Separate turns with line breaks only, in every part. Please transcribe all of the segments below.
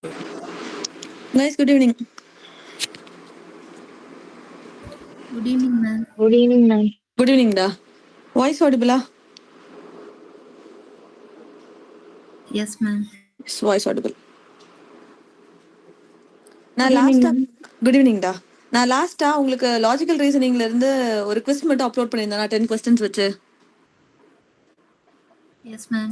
Guys, good evening.
Good evening, ma'am.
Good evening, ma'am.
Good evening, da. Voice audible?
Yes, ma'am.
Yes, voice audible. நான்
Good evening,
லாஸ்டா
ma'am.
Good evening டா. நான் லாஸ்டா உங்களுக்கு logical ரீசனிங்ல இருந்து ஒரு quiz மட்டும் அப்லோட் பண்ணியிருந்தேன் 10 கொஸ்டின்ஸ் வச்சு.
Yes, ma'am.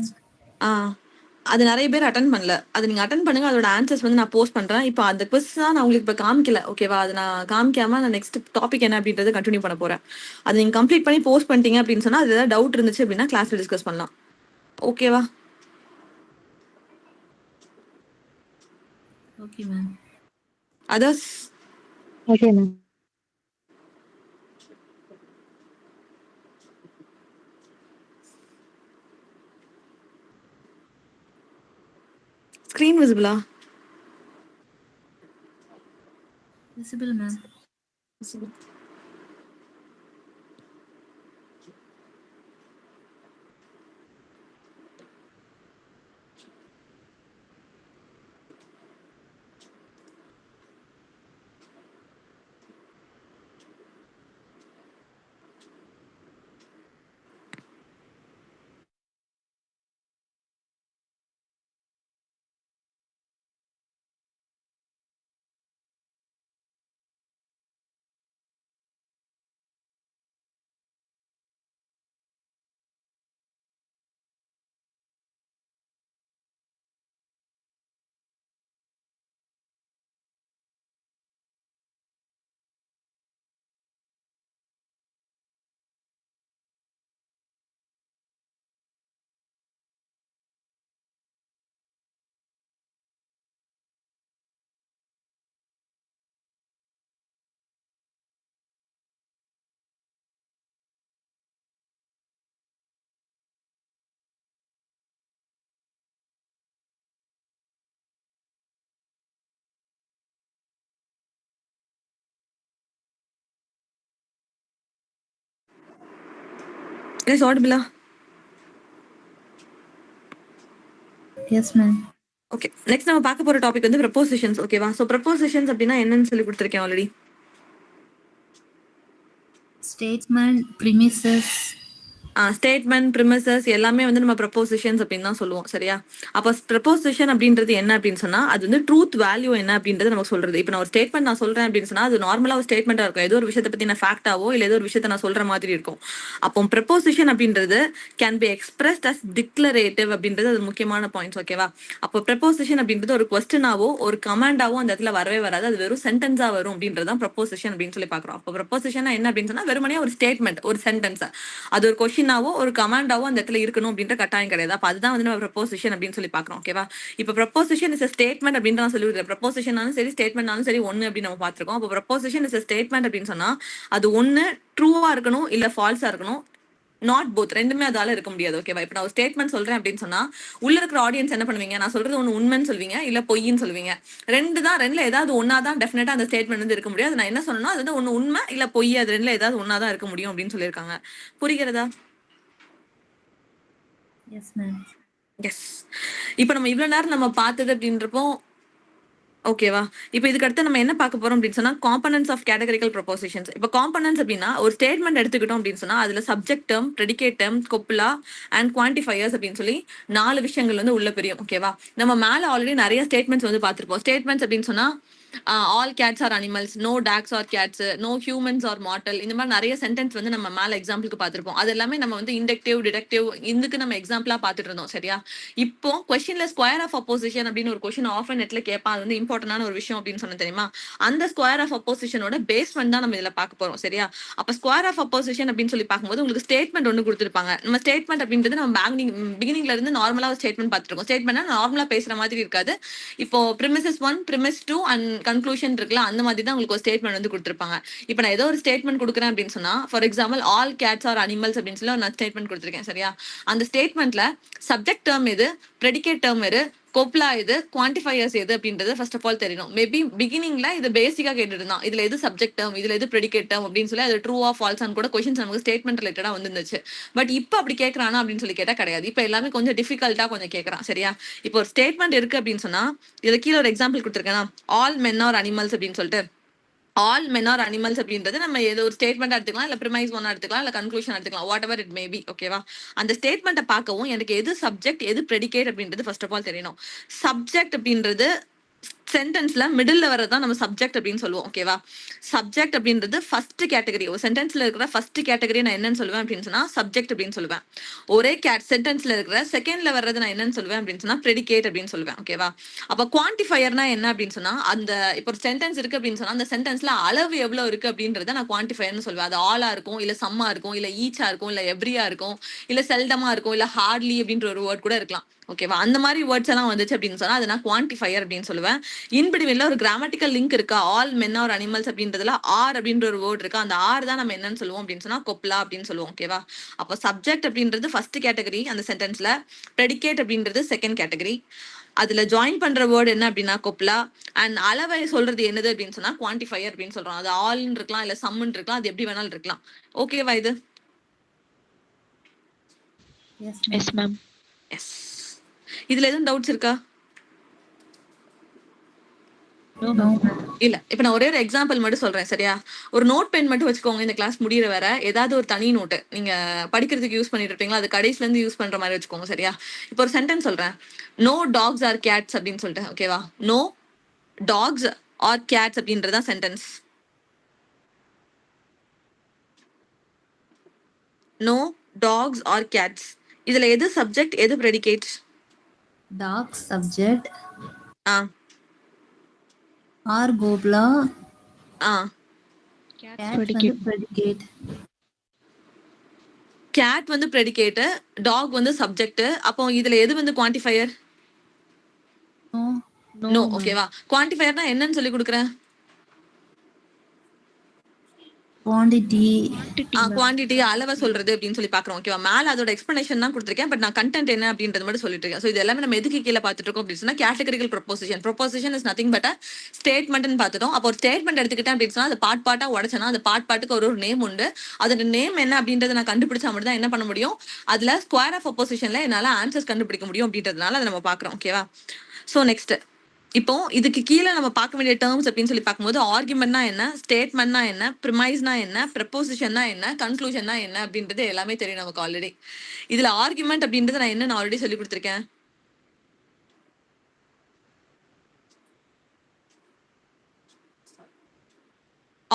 அது நிறைய பேர் அட்டன் பண்ணல. அது நீங்க அட்டன் பண்ணுங்க. அதோட ஆன்சர்ஸ் வந்து நான் போஸ்ட் பண்றேன். இப்போ அந்த குவிஸ் தான் நான் உங்களுக்கு இப்போ காமிக்கல. ஓகேவா? அது நான் காமிக்காம நான் நெக்ஸ்ட் டாபிக் என்ன அப்படின்றத கண்டினியூ பண்ண போறேன். அது நீங்க கம்ப்ளீட் பண்ணி போஸ்ட் பண்ணிட்டீங்க அப்படின்னு சொன்னா அது ஏதாவது டவுட் இருந்துச்சு அப்படின்னா கிளாஸ்ல டிஸ்கஸ் பண்ணலாம். ஓகேவா?
Okay, ma'am.
Others
Okay, ma'am.
Screen விசிபிளா?
Visible, ma'am.
இஸ் ஆடிபிளா?
Yes, ma'am.
ஓகே, நெக்ஸ்ட் நம்ம பார்க்க போற டாபிக் வந்து ப்ரப்போசிஷன்ஸ். ஓகேவா? ஸோ ப்ரப்போசிஷன்ஸ் அப்படின்னா என்னன்னு சொல்லி கொடுத்துருக்கேன் already.
Statement, premises.
Statement, premises எல்லாமே வந்து நம்ம ப்ரப்போசிஷன்ஸ் அப்படின்னு தான் சொல்லுவோம். சரியா? அப்போ ப்ரப்போசிஷன் அப்படின்றது என்ன அப்படின்னு சொன்னா அது வந்து ட்ரூத் வேல்யூ என்ன அப்படின்றது நமக்கு சொல்றது. இப்போ நான் ஒரு ஸ்டேட்மெண்ட் நான் சொல்றேன் அப்படின்னு சொன்னா அது நார்மலா ஒரு ஸ்டேட்மெண்டா இருக்கும். ஏதோ ஒரு விஷயத்தை பத்தி நான் ஃபேக்டாவோ இல்லை ஏதோ ஒரு விஷயத்தை நான் சொல்ற மாதிரி இருக்கும். அப்போ ப்ரப்போசிஷன் அப்படின்றது can be expressed as declarative அப்படின்றது அது முக்கியமான பாயிண்ட்ஸ். ஓகேவா? அப்போ ப்ரப்போசிஷன் அப்படின்றது ஒரு கொஸ்டினாவோ ஒரு கமாண்டாவோ அந்த இடத்துல வரவே வராது. அது வெறும் சென்டென்ஸா வரும் அப்படின்றது தான் ப்ரப்போசிஷன் அப்படின்னு சொல்லி பாக்குறோம். அப்போ ப்ரப்போசிஷன் என்ன அப்படின்னு சொன்னா வெறுமனே ஒரு ஸ்டேட்மெண்ட், ஒரு சென்டென்ஸ். அது ஒரு கொஸ்டினாவோ ஒரு கமாண்டாவோ அந்த இடத்துல இருக்கணும் அப்படின்ற கட்டாயம் கிடையாது. அப்ப அதுதான் வந்து நம்ம ப்ரப்போசிஷன் அப்படின்னு சொல்லி பாக்குறோம். ஓகேவா? இப்ப ப்ரப்போசிஷன் இஸ் ஸ்டேட்மெண்ட் அப்படின்னு நான் சொல்லி ப்ரப்போசிஷனாலும் சரி ஸ்டேட்மெண்ட்னாலும் சரி ஒன்னு அப்படின்னு நம்ம பாத்துருக்கோம். அப்போ ப்ரப்போசிஷன் இஸ் ஸ்டேட்மெண்ட் அப்படின்னு சொன்னா அது ஒன்னு ட்ரூவா இருக்கணும் இல்ல ஃபால்ஸா இருக்கணும். நாட் போத், ரெண்டுமே அதால இருக்க முடியாது. ஓகேவா? இப்ப நான் ஒரு ஸ்டேட்மெண்ட் சொல்றேன் அப்படின்னு சொன்னா உள்ள இருக்கிற ஆடியன்ஸ் என்ன பண்ணுவீங்க? நான் சொல்றது ஒண்ணு உண்மைன்னு சொல்வீங்க இல்ல பொய்ன்னு சொல்வீங்க. ரெண்டுல ஏதாவது ஒன்னாதான் டெஃபினட்டா அந்த ஸ்டேட்மெண்ட் வந்து இருக்க முடியாது. நான் என்ன சொன்னா அது வந்து ஒண்ணு உண்மை இல்ல பொய், அது ரெண்டுல ஏதாவது ஒன்னாதான் இருக்க முடியும் அப்படின்னு சொல்லியிருக்காங்க. புரிகிறதா?
Yes, ma'am.
எஸ். இப்ப நம்ம இவ்வளவு நேரம் நம்ம பார்த்தது அப்படின்றப்போ ஓகேவா? இப்ப இதுக்கு அடுத்து நம்ம என்ன பார்க்க போறோம் அப்படின்னு சொன்னா காம்பனன்ட்ஸ் ஆஃப் கேட்டகரிக்கல் ப்ரொபோசிஷன்ஸ். இப்ப காம்பனன்ட்ஸ் அப்படின்னா ஒரு ஸ்டேட்மெண்ட் எடுத்துக்கிட்டோம் அப்படின்னு சொன்னா அதுல subject term, predicate term, copula and quantifiers அப்படின்னு சொல்லி 4 விஷயங்கள் வந்து உள்ள பெரியும். ஓகேவா? நம்ம மேல ஆல்ரெடி நிறைய ஸ்டேட்மெண்ட்ஸ் வந்து பார்த்திருப்போம். ஸ்டேட்மெண்ட்ஸ் அப்படின்னு சொன்னா all cats are animals, no dogs are cats, no humans are mortal, இந்த மாதிரி நிறைய சென்டென்ஸ் வந்து நம்ம மேல எக்ஸாம்பிளுக்கு பார்த்திருப்போம். அது எல்லாமே நம்ம வந்து இண்டக்டிவ், டிடக்டிவ் இதுக்கு நம்ம எக்ஸாம்பிளா பார்த்துட்டு இருந்தோம். சரியா? இப்போ கொஸ்டின்ல ஸ்கொயர் ஆஃப் அப்போசிஷன் அப்படின்னு ஒரு கொஸ்டின் ஆஃபர் நெட்ல கேட்பான். அது வந்து இம்பார்ட்டன்டான ஒரு விஷயம் அப்படின்னு சொன்ன தெரியுமா? அந்த ஸ்கொயர் ஆஃப் அப்போசிஷனோட பேஸ்மெண்ட் தான் நம்ம இதுல பார்க்க போறோம். சரியா? அப்ப ஸ்கொயர் ஆஃப் அப்போசிஷன் அப்படின்னு சொல்லி பார்க்கும்போது உங்களுக்கு ஸ்டேட்மெண்ட் ஒன்று கொடுத்துருப்பாங்க. நம்ம ஸ்டேட்மெண்ட் அப்படின்றது நம்ம பிகினிங்ல இருந்து நார்மலா ஒரு ஸ்டேட்மெண்ட் பார்த்துருக்கோம். ஸ்டேட்மெண்ட்னா நார்மலா பேசுற மாதிரி இருக்காது. இப்போ பிரிமிசஸ் 1, பிரிமிஸ் 2 அண்ட் கன்க்ளூஷன் இருக்குல்ல, அந்த மாதிரி தான் உங்களுக்கு ஒரு ஸ்டேட்மெண்ட் வந்து கொடுத்துருப்பாங்க. இப்போ நான் ஏதோ ஒரு ஸ்டேட்மெண்ட் கொடுக்குறேன் அப்படின்னு சொன்னா for example all cats are animals அப்படின்னு சொல்லி நான் ஸ்டேட்மெண்ட் கொடுத்துருக்கேன். சரியா? அந்த ஸ்டேட்மெண்ட்ல சப்ஜெக்ட் டேர்ம் எது, ப்ரெடிகேட் டேர்ம் எது, கோப்லா இது, குவான்டிஃபையர்ஸ் எது அப்படின்றது ஃபர்ஸ்ட் ஆஃப் ஆல் தெரியணும். மேபி பிகினிங்ல இது பேசிக்கா கேட்டுட்டு இருந்தான், இதுல எது சப்ஜெக்ட் டேர்ம், இதுல எது ப்ரெடிகேட் டேர்ம் அப்படின்னு சொல்லி அது ட்ரூ ஆ ஃபால்ஸான்னு கூட கொஸ்டின்ஸ் நமக்கு ஸ்டேட்மெண்ட் ரிலேட்டடா வந்துருந்துச்சு. பட் இப்போ அப்படி கேட்கறானா அப்படின்னு சொல்லி கேட்டா கிடையாது. இப்போ எல்லாமே கொஞ்சம் டிஃபிகல்ட்டா கொஞ்சம் கேட்கறான். சரியா? இப்போ ஒரு ஸ்டேட்மெண்ட் இருக்கு அப்படின்னு சொன்னா, இதுல கீழே ஒரு எக்ஸாம்பிள் கொடுத்துருக்கேன்னா, ஆல் மென் ஆர் அனிமல்ஸ் அப்படின்னு சொல்லிட்டு, ஆல் மென் ஆர் அனிமல்ஸ் அப்படின்றது நம்ம ஏதோ ஒரு ஸ்டேட்மெண்ட் எடுத்துக்கலாம், இல்ல ப்ரிமைஸ் ஒன்னா எடுத்துக்கலாம், இல்ல கன்க்ளூஷன் எடுத்துக்கலாம், வாட் எவர் இட் மேபி. ஓகேவா? அந்த ஸ்டேட்மெண்ட்டை பார்க்கவும் எனக்கு எது சப்ஜெக்ட் எது ப்ரெடிகேட் அப்படின்றது ஃபர்ஸ்ட் ஆஃப் ஆல் தெரியணும். சப்ஜெக்ட் அப்படின்றது சென்டென்ஸ்ல மிடில் வரதான் நம்ம சப்ஜெக்ட் அப்படின்னு சொல்லுவோம். ஓகேவா? சப்ஜெக்ட் அப்படின்றது ஃபர்ஸ்ட் கேட்டகரி. ஒரு சென்டென்ஸ்ல இருக்கிற ஃபர்ஸ்ட் கேட்டகரி நான் என்னன்னு சொல்லுவேன் அப்படின்னு சொன்னா சப்ஜெக்ட் அப்படின்னு சொல்லுவேன். ஒரே சென்டென்ஸ்ல இருக்கிற செகண்ட்ல வர்றது நான் என்னன்னு சொல்லுவேன் அப்படின்னு சொன்னா ப்ரெடிகேட் அப்படின்னு சொல்லுவேன். ஓகேவா? அப்ப குவான்டிஃபையர்னா என்ன அப்படின்னு சொன்னா, அந்த இப்போ ஒரு சென்டென்ஸ் இருக்கு அப்படின்னு சொன்னா அந்த சென்டென்ஸ்ல அளவு எவ்வளவு இருக்கு அப்படின்றத நான் குவான்டிஃபையர்னு சொல்லுவேன். அது ஆலா இருக்கும், இல்ல சம்மா இருக்கும், இல்ல ஈச்சா இருக்கும், இல்ல எவ்ரியா இருக்கும், இல்ல செல்டமா இருக்கும், இல்ல ஹார்ட்லி அப்படின்ற ஒரு வேர்ட் கூட இருக்கலாம். ஓகேவா? அந்த மாதிரி வேர்ட்ஸ் எல்லாம் வந்துச்சு அப்படின்னு சொன்னா அதை நான் குவான்டிஃபையர் அப்படின்னு சொல்லுவேன். இன்பிட்வீன்ல ஒரு கிராமட்டிக்கல் லிங்க் இருக்கா, ஆல் மென் ஆர் அனிமல்ஸ் அப்படின்றதுல ஆர் அப்படின்ற ஒரு வேர்ட் இருக்கா, அந்த ஆர் தான் நம்ம என்னன்னு சொல்லுவோம் அப்படின்னு சொன்னா கொப்லா அப்படின்னு சொல்லுவோம். ஓகேவா? அப்போ சப்ஜெக்ட் அப்படின்றது ஃபர்ஸ்ட் கேட்டகரி அந்த சென்டென்ஸ்ல, ப்ரெடிகேட் அப்படின்றது செகண்ட் கேட்டகரி, அதுல ஜாயின் பண்ற வேர்ட் என்ன அப்படின்னா கொப்லா, அண்ட் அளவை சொல்றது என்னது அப்படின்னு சொன்னா குவான்டிஃபையர் அப்படின்னு சொல்றோம். அது ஆல்னு இருக்கலாம், இல்ல சம்முன்னு இருக்கலாம், அது எப்படி வேணாலும் இருக்கலாம். ஓகேவா இது?
Yes,
yes
ma'am.
Ma'am.
Yes. இதுல எதுவும் டவுட்ஸ் இருக்கா?
No
No,
ma'am.
ma'am.
இல்ல, இப்ப நான் ஒரே ஒரு எக்ஸாம்பிள் மட்டும் சொல்றேன். சரியா? ஒரு நோட் பென் மட்டும் வச்சுக்கோங்க. இந்த கிளாஸ் முடியிற வர ஏதாவது ஒரு தனி நோட்டு நீங்க படிக்கிறதுக்கு யூஸ் பண்ணிட்டு இருப்பீங்களா, அது கடைசில இருந்து யூஸ் பண்ற மாதிரி வச்சுக்கோங்க. சரியா? இப்போ ஒரு சென்டென்ஸ் சொல்றேன், நோ டாக்ஸ் ஆர் கேட்ஸ் அப்படின்னு சொல்லிட்டு. ஓகேவா? நோ டாக்ஸ் ஆர் கேட்ஸ் அப்படின்றதா sentence. No dogs are cats, இதுல எது சப்ஜெக்ட் எது predicate?
Dog subject.
Ah
Or gobla.
Ah
Cat
Predicate.
predicate.
Cat வந்து ப்ரெடிகேட், டாக் வந்து சப்ஜெக்ட். அப்போ இதுல எது வந்து quantifier?
No.
No
no.
Ma'am.
ஓகேவா? குவான்டிஃபையர்னா என்னன்னு சொல்லி கொடுக்குறேன்.
Quantity.
Quantity ma'am.
குவான்டிட்டி அளவை சொல்றது அப்படின்னு சொல்லி பாக்குறோம். ஓகேவா? மேல அதோட எக்ஸ்பிளனேஷன் தான் கொடுத்திருக்கேன், பட் நான் கண்டென்ட் என்ன அப்படின்றது மட்டும் சொல்லிட்டு இருக்கேன். சோ இது எல்லாமே நம்ம எதுக்கு கீழே பார்த்துட்டு இருக்கோம் அப்படின்னு சொன்னா categorical proposition. Proposition is nothing but ஸ்டேட்மெண்ட்னு பார்த்துட்டோம். அப்போ ஒரு ஸ்டேட்மெண்ட் எடுத்துக்கிட்டேன் அப்படின்னு சொன்னா அது பார்ட்டா உடச்சனா அந்த பாட்டுக்கு ஒரு நேம் உண்டு. அதோட நேம் என்ன அப்படின்றத நான் கண்டுபிடிச்சா மட்டும் தான் என்ன பண்ண முடியும், அதுல ஸ்கொயர் ஆஃப் அப்போசிஷன்ல என்னால ஆன்சர்ஸ் கண்டுபிடிக்க முடியும் அப்படின்றதுனால அதை நம்ம பாக்குறோம். ஓகேவா? சோ நெக்ஸ்ட், இப்போ இதுக்கு கீழே நம்ம பார்க்க வேண்டிய டேர்ம்ஸ் அப்படின்னு சொல்லி பார்க்கும்போது ஆர்குமெண்ட்னா என்ன, ஸ்டேட்மெண்ட்னா என்ன, ப்ரிமைஸ்னா என்ன, ப்ரப்போசிஷன்னா என்ன, கன்க்ளூஷன்னா என்ன அப்படின்றது எல்லாமே தெரியும் நமக்கு ஆல்ரெடி. இதுல ஆர்குமெண்ட் அப்படின்றது நான் என்ன ஆல்ரெடி சொல்லி கொடுத்துருக்கேன்.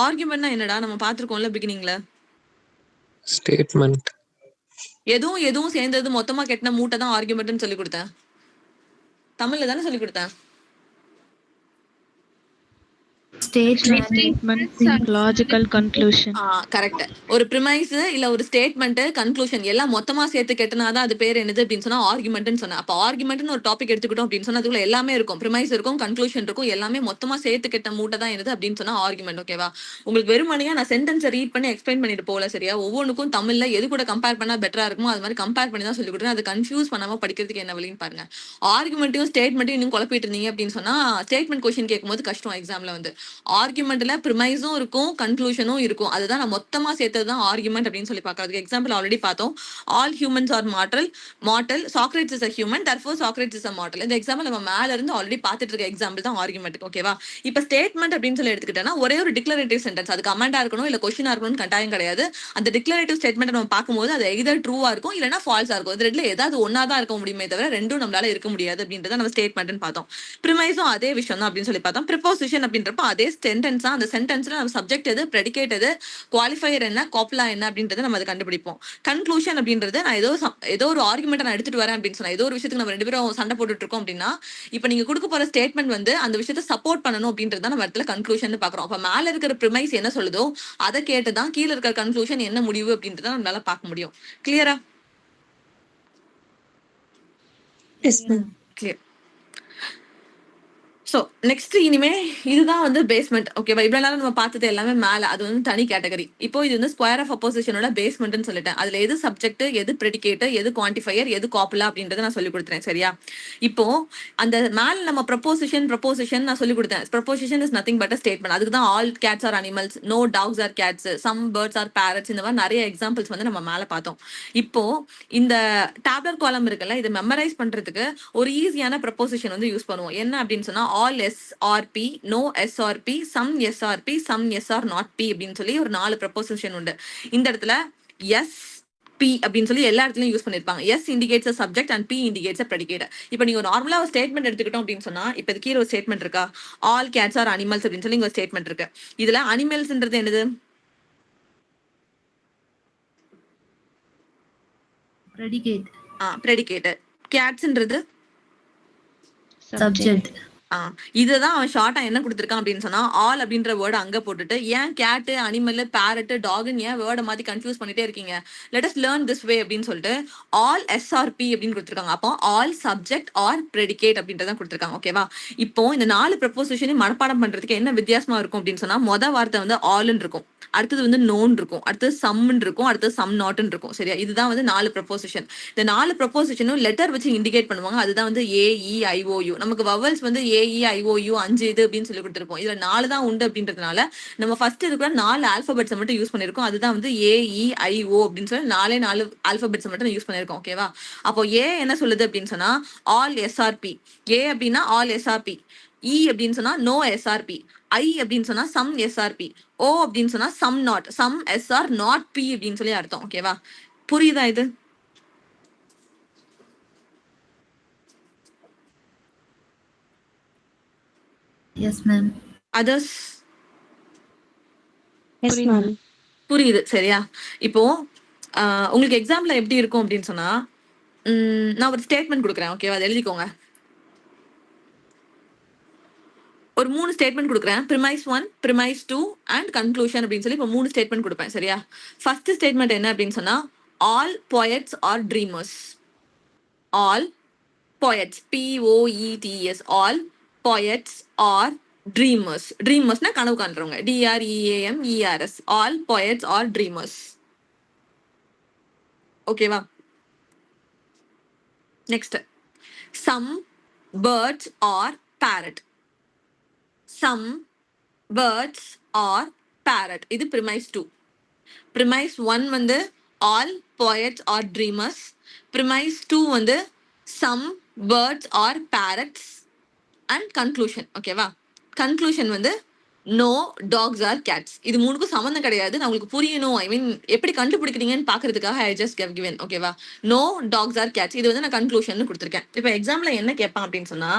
ஆர்குமெண்ட்னா என்னடா நம்ம பார்த்திருக்கோம்ல பிகினிங்ல.
ஸ்டேட்மெண்ட்.
எதுவும் சேர்ந்தது மொத்தமா கெட்டின மூட்டை தான் ஆர்குமெண்ட்னு சொல்லி கொடுத்தேன். தமிழ்ல தானே சொல்லி கொடுத்தேன்.
Statement.
Logical conclusion.
கரெக்ட். ஒரு ப்ரிமைஸ் இல்ல ஒரு ஸ்டேட்மெண்ட் கன்க்ளூஷன் எல்லாம் மொத்தமா சேர்த்து கெட்டினாதான் அது பேர் என்னது அப்படின்னு சொன்னா ஆர்குமெண்ட்னு சொன்னேன். அப்ப ஆர்குமெண்ட்னு ஒரு டாபிக் எடுத்துக்கிட்டோம் அப்படின்னு சொன்னா அதுக்குள்ள எல்லாமே இருக்கும், ப்ரிமைஸ் இருக்கும், கன்க்ளூஷன் இருக்கும், எல்லாமே மொத்தமா சேர்த்து கெட்ட மூட்டை தான் என்னது அப்படின்னு சொன்னா ஆர்குமெண்ட். ஓகேவா? உங்களுக்கு வெறுமனையா நான் சென்டென்ஸை ரீட் பண்ணி எக்ஸ்பிளைன் பண்ணிட்டு போல. சரியா? ஒவ்வொன்றுக்கும் தமிழ்ல எது கூட கம்பேர் பண்ணா பெட்டரா இருக்குமோ அது மாதிரி கம்பேர் பண்ணி தான் சொல்லி கொடுத்தேன். அதை கன்ஃபியூஸ் பண்ணாம படிக்கிறதுக்கு என்ன வழின்னு பாருங்க. ஆர்குமெண்ட்டையும் ஸ்டேட்மெண்ட்டையும் இன்னும் குழப்பிட்டு இருந்தீங்க அப்படின்னு சொன்னா ஸ்டேட்மெண்ட் கொஸ்டின் கேட்கும்போது கஷ்டம் எக்ஸாம்ல வந்து. ஆர்குமெண்ட்ல ப்ரிமைஸும் இருக்கும், கன்க்ளூஷனும் இருக்கும், அதுதான் நான் மொத்தமா சேர்த்தது தான் ஆர்குமெண்ட் அப்படின்னு சொல்லி பார்க்கறதுக்கு எக்ஸாம்பிள் ஆல்ரெடி பார்த்தோம். All humans are mortal, Socrates is a human, therefore Socrates is a mortal. இந்த எக்ஸாம்பிள் நம்ம மேல இருந்து ஆல்ரெடி பார்த்துட்டு இருக்க எக்ஸாம்பிள் தான் ஆர்குமெண்ட். ஓகேவா? இப்ப ஸ்டேட்மெண்ட் அப்படின்னு சொல்லி எடுத்துக்கிட்டேன்னா ஒரே ஒரு டிக்ளரேட்டிவ் சென்டென்ஸ், அது கமெண்டா இருக்கணும் இல்ல கொஸ்டினா இருக்கணும்னு கட்டாயம் கிடையாது. அந்த டிக்ளரேட்டிவ் ஸ்டேட்மெண்ட் நம்ம பார்க்கும்போது அது எய்தர் ட்ரூவா இருக்கும் இல்லனா ஃபால்ஸா இருக்கும். இது ரெண்டுல ஏதாவது ஒன்னா தான் இருக்க முடியுமே தவிர ரெண்டும் நம்மளால இருக்க முடியாது அப்படின்றத நம்ம ஸ்டேட்மெண்ட்னு பார்த்தோம். ப்ரிமைஸும் அதே விஷயம் தான் அப்படின்னு சொல்லி பார்த்தோம். ப்ரிப்போசிஷன் அப்படின்றப்ப அதே சென்டென்ஸ் தான், அந்த சென்டென்ஸ்ல நம்ம சப்ஜெக்ட் எது, ப்ரெடிகேட் எது, குவாலிஃபையர் என்ன, கோப்லா என்ன அப்படின்றத நம்ம அதை கண்டுபிடிப்போம். கன்க்ளூஷன் அப்படின்றது நான் ஏதோ ஒரு ஆர்குமெண்ட் நான் எடுத்துட்டு வரேன் அப்படின்னு சொன்னா, ஏதோ ஒரு விஷயத்துக்கு நம்ம ரெண்டு பேரும் சண்டை போட்டுட்டு இருக்கோம் அப்படின்னா இப்ப நீங்க கொடுக்க போற ஸ்டேட்மெண்ட் வந்து அந்த விஷயத்தை சப்போர்ட் பண்ணணும் அப்படின்றத நம்ம இடத்துல கன்க்ளூஷன் பாக்குறோம். அப்ப மேல இருக்கிற ப்ரிமைஸ் என்ன சொல்லுதோ அதை கேட்டுதான் கீழே இருக்கிற கன்க்ளூஷன் என்ன முடிவு அப்படின்றத நம்மளால பார்க்க முடியும். கிளியரா?
Yes ma'am.
Clear. So next இனிமே இதுதான் வந்து பேஸ்மெண்ட். ஓகேவா? இவ்வளவு நேரம் நம்ம பார்த்தது எல்லாமே மேல, அது வந்து தனி கேட்டகரி. இப்போ இது வந்து ஸ்கொயர் ஆஃப் அப்போசிஷனோட பேஸ்மெண்ட்னு சொல்லிட்டேன். அதுல எது சப்ஜெக்ட், எது ப்ரெடிகேட், எது குவான்டிஃபையர், எது காப்புலா அப்படின்றத நான் சொல்லி கொடுத்துறேன். சரியா? இப்போ அந்த மேல நம்ம ப்ரப்போசிஷன் நான் சொல்லி கொடுத்தேன். Proposition is nothing but a statement. அதுக்கு தான் all cats are animals, no dogs are cats, some birds are parrots, இந்த மாதிரி நிறைய எக்ஸாம்பிள்ஸ் வந்து நம்ம மேல பார்த்தோம். இப்போ இந்த டேப்லர் காலம் இருக்குல்ல, இதை மெமரைஸ் பண்றதுக்கு ஒரு ஈஸியான ப்ரப்போசிஷன் வந்து யூஸ் பண்ணுவோம். என்ன அப்படின்னு சொன்னா all SRP, no SRP, some SRP, some SR not P அப்படின்னு சொல்லி ஒரு 4 ப்ரப்போசிஷன் உண்டு. இந்த இடத்துல எஸ் பி அப்படின்னு சொல்லி எல்லா இடத்துலயும் யூஸ் பண்ணிருப்பாங்க. S indicates a subject and P indicates a predicate. இப்போ நீங்க நார்மலா ஒரு ஸ்டேட்மெண்ட் எடுத்துக்கிட்டோம் அப்படின்னு சொன்னா, இப்போ இது கீழே ஒரு ஸ்டேட்மெண்ட் இருக்கா, ஆல் கேட்ஸ் ஆர் அனிமல்ஸ் அப்படின்னு சொல்லி இங்க ஒரு ஸ்டேட்மெண்ட் இருக்கு. இதுல அனிமல்ஸ்ன்றது என்னது?
predicate,
predicate. கேட்ஸ்ன்றது
subject,
இதுதான் அவன் ஷார்ட்டா என்ன கொடுத்திருக்கான் அப்படின்னு சொன்னா ஆல் அப்படின்ற வேர்டு அங்க போட்டுட்டு, ஏன் கேட்டு, அனிமல், பேரட், டாக்னு ஏன் வேர்டை மாதிரி கன்ஃபியூஸ் பண்ணிட்டே இருக்கீங்க, let us learn this way அப்படின்னு சொல்லிட்டு ஆல் SRP அப்படின்னு கொடுத்திருக்காங்க. அப்போ ஆல் சப்ஜெக்ட் ஆர் ப்ரெடிகேட் அப்படின்றதான் கொடுத்திருக்காங்க. ஓகேவா? இப்போ இந்த 4 ப்ரப்போசிஷனையும் மனப்பாடம் பண்றதுக்கு என்ன வித்தியாசமா இருக்கும் அப்படின்னு சொன்னா, மொத வார்த்தை வந்து ஆல்னு இருக்கும், அடுத்தது வந்து நோன் இருக்கும், அடுத்தது சம்னு இருக்கும், அடுத்தது சம் நாட்னு இருக்கும். சரியா? இதுதான் வந்து 4 ப்ரப்போசிஷன். இந்த 4 ப்ரப்போசிஷனும் லெட்டர் வச்சு இண்டிகேட் பண்ணுவாங்க. அதுதான் வந்து AEIOU. நமக்கு வவல்ஸ் வந்து AEIOU 5 இது அப்படின்னு சொல்லி கொடுத்துருப்போம். இதுல 4 தான் உண்டு அப்படின்றதுனால நம்ம ஃபர்ஸ்ட் இருக்கிற 4 ஆல்பபெட்ஸ் மட்டும் யூஸ் பண்ணிருக்கோம். அதுதான் வந்து AEIO அப்படின்னு சொல்லி 4 ஆல்பபெட்ஸ் மட்டும் யூஸ் பண்ணிருக்கோம். ஓகேவா? அப்போ ஏ என்ன சொல்லுது அப்படின்னு சொன்னா ஆல் SRP. ஏ அப்படின்னா ஆல் SRP. இ அப்படின்னு சொன்னா நோ SRP. ஐ அப்படின்னு சொன்னா சம் SRP. ஓ அப்படின்னு சொன்னா some not, some SR not P அப்படின்னு சொல்லி அர்த்தம். ஓகேவா? புரியுதா இது?
yes ma'am,
others
Yes, ma'am.
புரியுது. சரியா? இப்போ உங்களுக்கு எக்ஸாம்ல எப்படி இருக்கும் அப்படின்னு சொன்னா, நான் ஒரு ஸ்டேட்மெண்ட் கொடுக்குறேன். ஓகேவா? அதை எழுதிக்கோங்க. ஒரு 3 ஸ்டேட்மெண்ட் கொடுக்குறேன். ப்ரிமைஸ் 1, ப்ரிமைஸ் 2 அண்ட் கன்க்ளூஷன் அப்படின்னு சொல்லி இப்போ 3 ஸ்டேட்மெண்ட் கொடுப்பேன். சரியா? ஃபர்ஸ்ட் ஸ்டேட்மெண்ட் என்ன அப்படின்னு சொன்னா all poets are dreamers. All poets, POETS, all poets are dreamers. ட்ரீமர்ஸ்னா கனவு காண்றவங்க, DREAMERS. All poets are dreamers. ஓகேவா? Next some birds are parrot. Some birds are parrot. இது ப்ரிமைஸ் 2. ப்ரிமைஸ் 1 வந்து all poets are dreamers. Premise 2 வந்து some birds are parrots and conclusion. ஓகேவா? Conclusion வந்து no dogs are cats. இது மூணுக்கும் சம்மந்தம் கிடையாது. நான் உங்களுக்கு புரியணும், ஐ மீன் எப்படி கண்டுபிடிக்கிறீங்கன்னு பாக்குறதுக்காக ஐ ஜஸ்ட் கெவ் கிவன். ஓகேவா? No dogs are cats. இது வந்து நான் கன்க்ளூஷன் கொடுத்துருக்கேன். இப்போ எக்ஸாம்ல என்ன கேட்பான் அப்படின்னு சொன்னா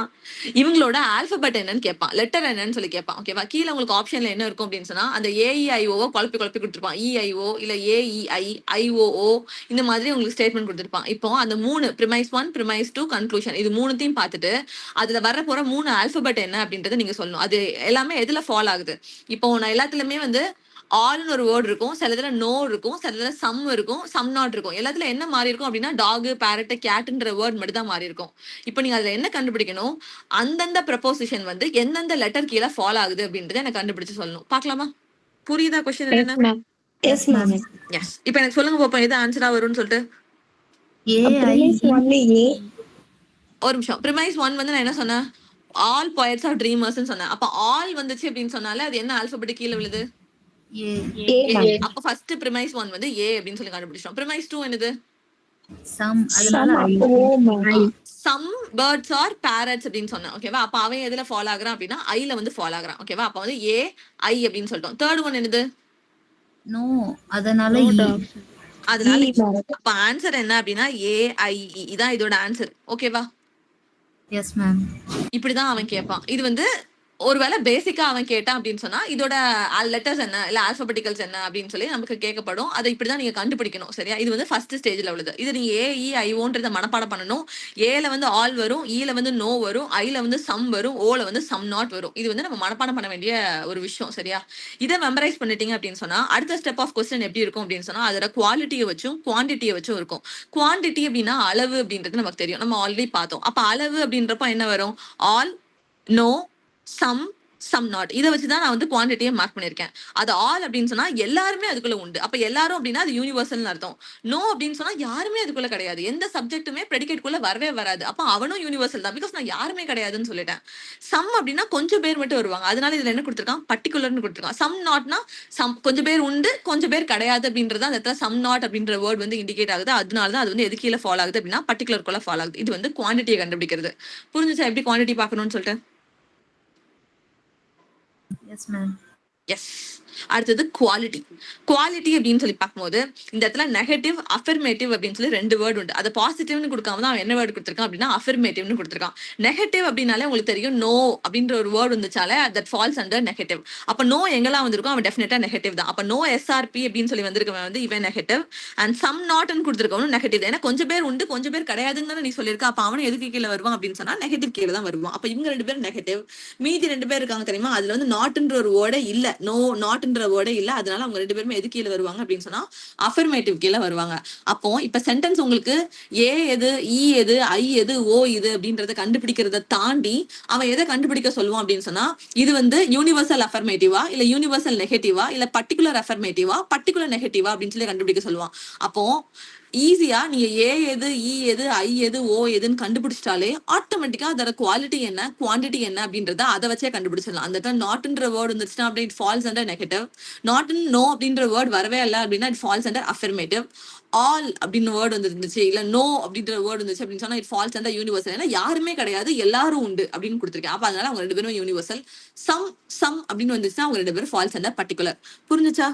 இவங்களோட ஆல்பபெட் என்னன்னு கேட்பான், லெட்டர் என்னன்னு சொல்லி கேட்பான். ஓகேவா? கீழே உங்களுக்கு ஆப்ஷன்ல என்ன இருக்கும் அப்படின்னு சொன்னா அந்த AEIO குழப்பி கொடுத்துருப்பான். EIO இல்ல AEI, IOO இந்த மாதிரி உங்களுக்கு ஸ்டேட்மெண்ட் கொடுத்துருப்பான். இப்போ அந்த 3 ப்ரிமைஸ் 1, ப்ரிமைஸ் 2, கன்க்ளூஷன் இது மூணுத்தையும் பார்த்துட்டு அதுல வர போற 3 ஆல்பபெட் என்ன அப்படின்றத நீங்க சொல்லணும். அது எல்லாமே எதுல ஃபாலோ ஆகுது. இப்போ நான் எல்லாத்துலயுமே வந்து ஆல்னு ஒரு வேர்டு இருக்கும், சில இதுல நோ இருக்கும், சில இதுல சம் இருக்கும், சம் நாட் இருக்கும். எல்லாத்துல என்ன மாறி இருக்கும் அப்படின்னா டாக், பேரட், கேட்ன்ற வேர்ட் மட்டும் தான் மாறி இருக்கும். இப்போ நீங்க அதுல என்ன கண்டுபிடிக்கணும், அந்தந்த ப்ரப்போசிஷன் வந்து எந்தெந்த லெட்டர் கீழே ஃபாலோ ஆகுது அப்படின்றத எனக்கு கண்டுபிடிச்சு சொல்லணும். பார்க்கலாமா? புரியுதா கொஸ்டின்
Yes,
என்ன?
ma'am. Yes, ma'am.
எஸ். இப்போ எனக்கு சொல்லுங்க பாப்போம் எது ஆன்சரா வரும்னு சொல்லிட்டு.
Premise only A.
ஒரு நிமிஷம். ப்ரிமைஸ் 1 வந்து நான் என்ன சொன்னேன், ஆல் poets ஆர் ட்ரீமர்ஸ்னு சொன்னேன். அப்ப ஆல் வந்துச்சு அப்படின்னு சொன்னாலே அது என்ன ஆல்பபெட் கீழே விழுது?
A,
A, ma'am.
அப்ப ஃபர்ஸ்ட் ப்ரிமைஸ் 1 வந்து A அப்படின்னு சொல்லி கண்டுபிடிச்சோம். ப்ரிமைஸ் 2 என்னது?
some, அதனால
Some
I,
O, ma'am.
Some birds are parrots அப்படின்னு சொன்னேன். ஓகேவா? அப்ப அவன் எதுல ஃபாலோ ஆகுறான் அப்படின்னா ஐல வந்து ஃபாலோ ஆகுறான். ஓகேவா? அப்ப வந்து AI அப்படின்னு சொல்லிட்டோம். தேர்ட் ஒன் என்னது?
no, அதனால
No
E,
dogs.
அதனால
E, ma'am.
அப்ப ஆன்சர் என்ன அப்படின்னா AIE. இதான் இதோட ஆன்சர். ஓகேவா?
yes ma'am,
இப்படிதான் அவன் கேட்பான். இது வந்து ஒருவேளை பேசிக்கா அவன் கேட்டான் அப்படின்னு சொன்னா இதோட லெட்டர்ஸ் என்ன இல்ல ஆல்பபெட்டிக்கல்ஸ் என்ன அப்படின்னு சொல்லி நமக்கு கேட்கப்படும். அதை இப்படிதான் நீங்க கண்டுபிடிக்கணும். சரியா? இது வந்து ஃபர்ஸ்ட் ஸ்டேஜ்ல உள்ளது. இது நீங்க AEIOன்றத மனப்பாடம் பண்ணணும். ஏல வந்து ஆல் வரும், ஈல வந்து நோ வரும், ஐல வந்து சம் வரும், ஓல வந்து சம் நாட் வரும். இது வந்து நம்ம மனப்பாடம் பண்ண வேண்டிய ஒரு விஷயம். சரியா? இதை மெமரைஸ் பண்ணிட்டீங்க அப்படின்னு சொன்னா அடுத்த ஸ்டெப் ஆஃப் கொஸ்டின் எப்படி இருக்கும் அப்படின்னு சொன்னா அதோட குவாலிட்டியை வச்சும் குவான்டிட்டியை வச்சும் இருக்கும். குவான்டிட்டி அப்படின்னா அளவு அப்படின்றது நமக்கு தெரியும், நம்ம ஆல்ரெடி பார்த்தோம். அப்ப அளவு அப்படின்றப்ப என்ன வரும்? All, no, some not. இதை வச்சுதான் நான் வந்து குவான்டிட்டியை மார்க் பண்ணிருக்கேன். அது ஆல் அப்படின்னு சொன்னா எல்லாருமே அதுக்குள்ள உண்டு. அப்ப எல்லாரும் அப்படின்னா அது யூனிவர்சல் அர்த்தம். நோ அப்படின்னு சொன்னா யாருமே அதுக்குள்ள கிடையாது. எந்த சப்ஜெக்ட்டுமே ப்ரெடிகேட் குள்ள வரவே வராது. அப்ப அவனும் யூனிவர்சல் தான். பிகாஸ் நான் யாருமே கிடையாதுன்னு சொல்லிட்டேன். சம் அப்படின்னா கொஞ்சம் பேர் மட்டும் வருவாங்க. அதனால இதுல என்ன கொடுத்திருக்கான், பர்டிகுலர்னு கொடுத்திருக்கான். சம் நாட்னா கொஞ்சம் பேர் உண்டு கொஞ்சம் பேர் கிடையாது அப்படின்றத அந்த இடத்துல சம் நாட் அப்படின்ற வேர்ட் வந்து இண்டிகேட் ஆகுது. அதனாலதான் அது வந்து எது கீழே ஃபாலோ ஆகுது அப்படின்னா பர்டிகுலர் குள்ள ஃபாலோ ஆகுது. இது வந்து குவான்டிட்டியை கண்டுபிடிக்கிறது. புரிஞ்சுச்சா எப்படி குவான்டிட்டி பார்க்கணும்னு சொல்லிட்டு?
S ma'am.
எஸ். அடுத்தது குவாலிட்டி. குவாலிட்டி அப்படின்னு சொல்லி பார்க்கும்போது இந்த இடத்துல நெகட்டிவ் அஃபர்மேட்டிவ் அப்படின்னு சொல்லி 2 வேர்டு உண்டு. அதை பாசிட்டிவ்னு கொடுக்காம தான் அவன் என்ன வேர்டு கொடுத்திருக்கான் அப்படின்னா அஃபர்மேட்டிவ்னு கொடுத்திருக்கான். நெகட்டிவ் அப்படின்னாலே உங்களுக்கு தெரியும், நோ அப்படின்ற ஒரு வேர்டு வந்துச்சாலே தட் ஃபால்ஸ் அண்டர் நெகட்டிவ். அப்ப நோ எங்கெல்லாம் வந்திருக்கும் அவன் டெஃபினட்டா நெகட்டிவ் தான். அப்ப நோ எஸ்ஆர்பி அப்படின்னு சொல்லி வந்திருக்கவன் வந்து இவன் நெகட்டிவ். அண்ட் சம் நாட்னு கொடுத்திருக்கவனும் நெகட்டிவ். ஏன்னா கொஞ்சம் பேர் உண்டு கொஞ்சம் பேர் கிடையாதுன்னு தானே நீ சொல்லியிருக்க. அப்ப அவனை எதுக்கு கீழே வருவான் அப்படின்னு சொன்னா நெகட்டிவ் கீழே தான் வருவான். அப்ப இவங்க 2 பேரும் நெகட்டிவ். மீதி 2 பேர் இருக்காங்க தெரியுமா, அதுல வந்து நாட்ன்ற ஒரு வேர்டே இல்ல, நோ நாட்ன்ற வேர்டே இல்ல. அதனால அவங்க 2 பேருமே எது கீழே வருவாங்க அப்படின்னு சொன்னா அஃபர்மேட்டிவ் கீழே வருவாங்க. அப்போ இப்ப சென்டென்ஸ் உங்களுக்கு ஏ எது இ எது ஐ எது ஓ இது அப்படின்றத கண்டுபிடிக்கிறத தாண்டி அவன் எதை கண்டுபிடிக்க சொல்லுவான் அப்படின்னு சொன்னா இது வந்து யூனிவர்சல் அஃபர்மேட்டிவா இல்ல யூனிவர்சல் நெகட்டிவா இல்ல பர்டிகுலர் அஃபர்மேட்டிவா பர்டிகுலர் நெகட்டிவா அப்படின்னு சொல்லி கண்டுபிடிக்க சொல்லுவான். அப்போ ஈஸியா நீங்க ஏ எது இ எது ஐ எது ஓ எதுன்னு கண்டுபிடிச்சிட்டாலே ஆட்டோமேட்டிக்கா அதோட குவாலிட்டி என்ன குவான்டிட்டி என்ன அப்படின்றத அதை வச்சே கண்டுபிடிச்சிடலாம். அந்த இடத்துல நாட்ன்ற வேர்டு வந்துச்சுன்னா அப்படி it falls under negative. Not no அப்படின்ற வேர்டு வரவே இல்லை அப்படின்னா it falls under affirmative. All அப்படின்னு வேர்டு வந்துருந்துச்சு இல்ல நோ அப்படின்ற வேர்டு இருந்துச்சு அப்படின்னு சொன்னா இட் ஃபால்ஸ் அண்டர் யூனிவர்சல். ஏன்னா யாருமே கிடையாது எல்லாரும் உண்டு அப்படின்னு கொடுத்துருக்கேன். அப்ப அதனால அவங்க 2 பேரும் யூனிவர்சல். சம் அப்படின்னு வந்துச்சுன்னா அவங்க 2 பேரும் ஃபால்ஸ் அண்டர் பர்டிகுலர். புரிஞ்சுச்சா?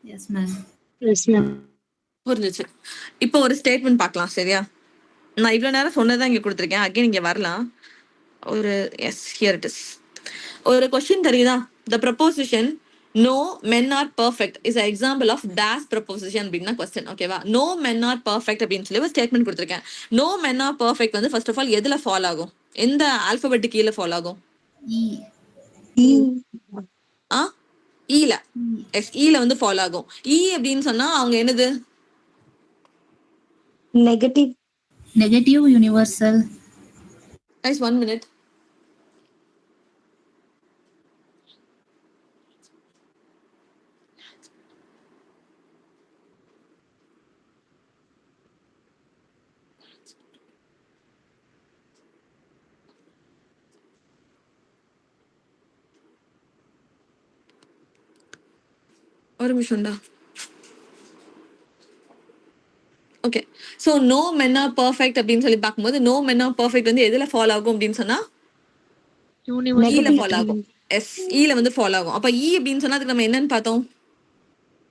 Yes ma'am.
Yes ma'am.
புரிஞ்சுச்சு. இப்போ ஒரு ஸ்டேட்மெண்ட் பார்க்கலாம் சரியா? நான் இவ்வளவு நேரம் சொன்னதான் இங்க கொடுத்துருக்கேன். அகைன் இங்க வரலாம். ஒரு எஸ் ஹியர் இட் இஸ். ஒரு கொஸ்டின் தெரியுதா? The proposition no men are perfect is example of days proposition அப்படின்னா கொஸ்டின். ஓகேவா? நோ மென் ஆர் பர்ஃபெக்ட் அப்படின்னு சொல்லி ஒரு ஸ்டேட்மெண்ட் கொடுத்துருக்கேன். நோ மென் ஆர் பர்ஃபெக்ட் வந்து ஃபர்ஸ்ட் ஆஃப் ஆல் எதுல ஃபாலோ ஆகும்? எந்த ஆல்பபெட் கீழே ஃபாலோ ஆகும்? ஈல. எஸ் ஈல வந்து ஃபாலோ ஆகும். ஈ அப்படின்னு சொன்னா அவங்க என்னது?
Negative.
Negative universal.
Guys, 1 minute. ஒரு நிமிஷம்டா. Okay. So no men are perfect அப்படின்னு சொல்லி பார்க்கும்போது நோ மென் ஆர் பர்ஃபெக்ட் வந்து எதுல ஃபாலோ ஆகும் அப்படின்னு சொன்னா ஈல ஃபாலோ ஆகும். எஸ் ஈல வந்து ஃபாலோ ஆகும். அப்ப ஈ அப்படின்னு சொன்னா அதுக்கு நம்ம என்னன்னு பார்த்தோம்?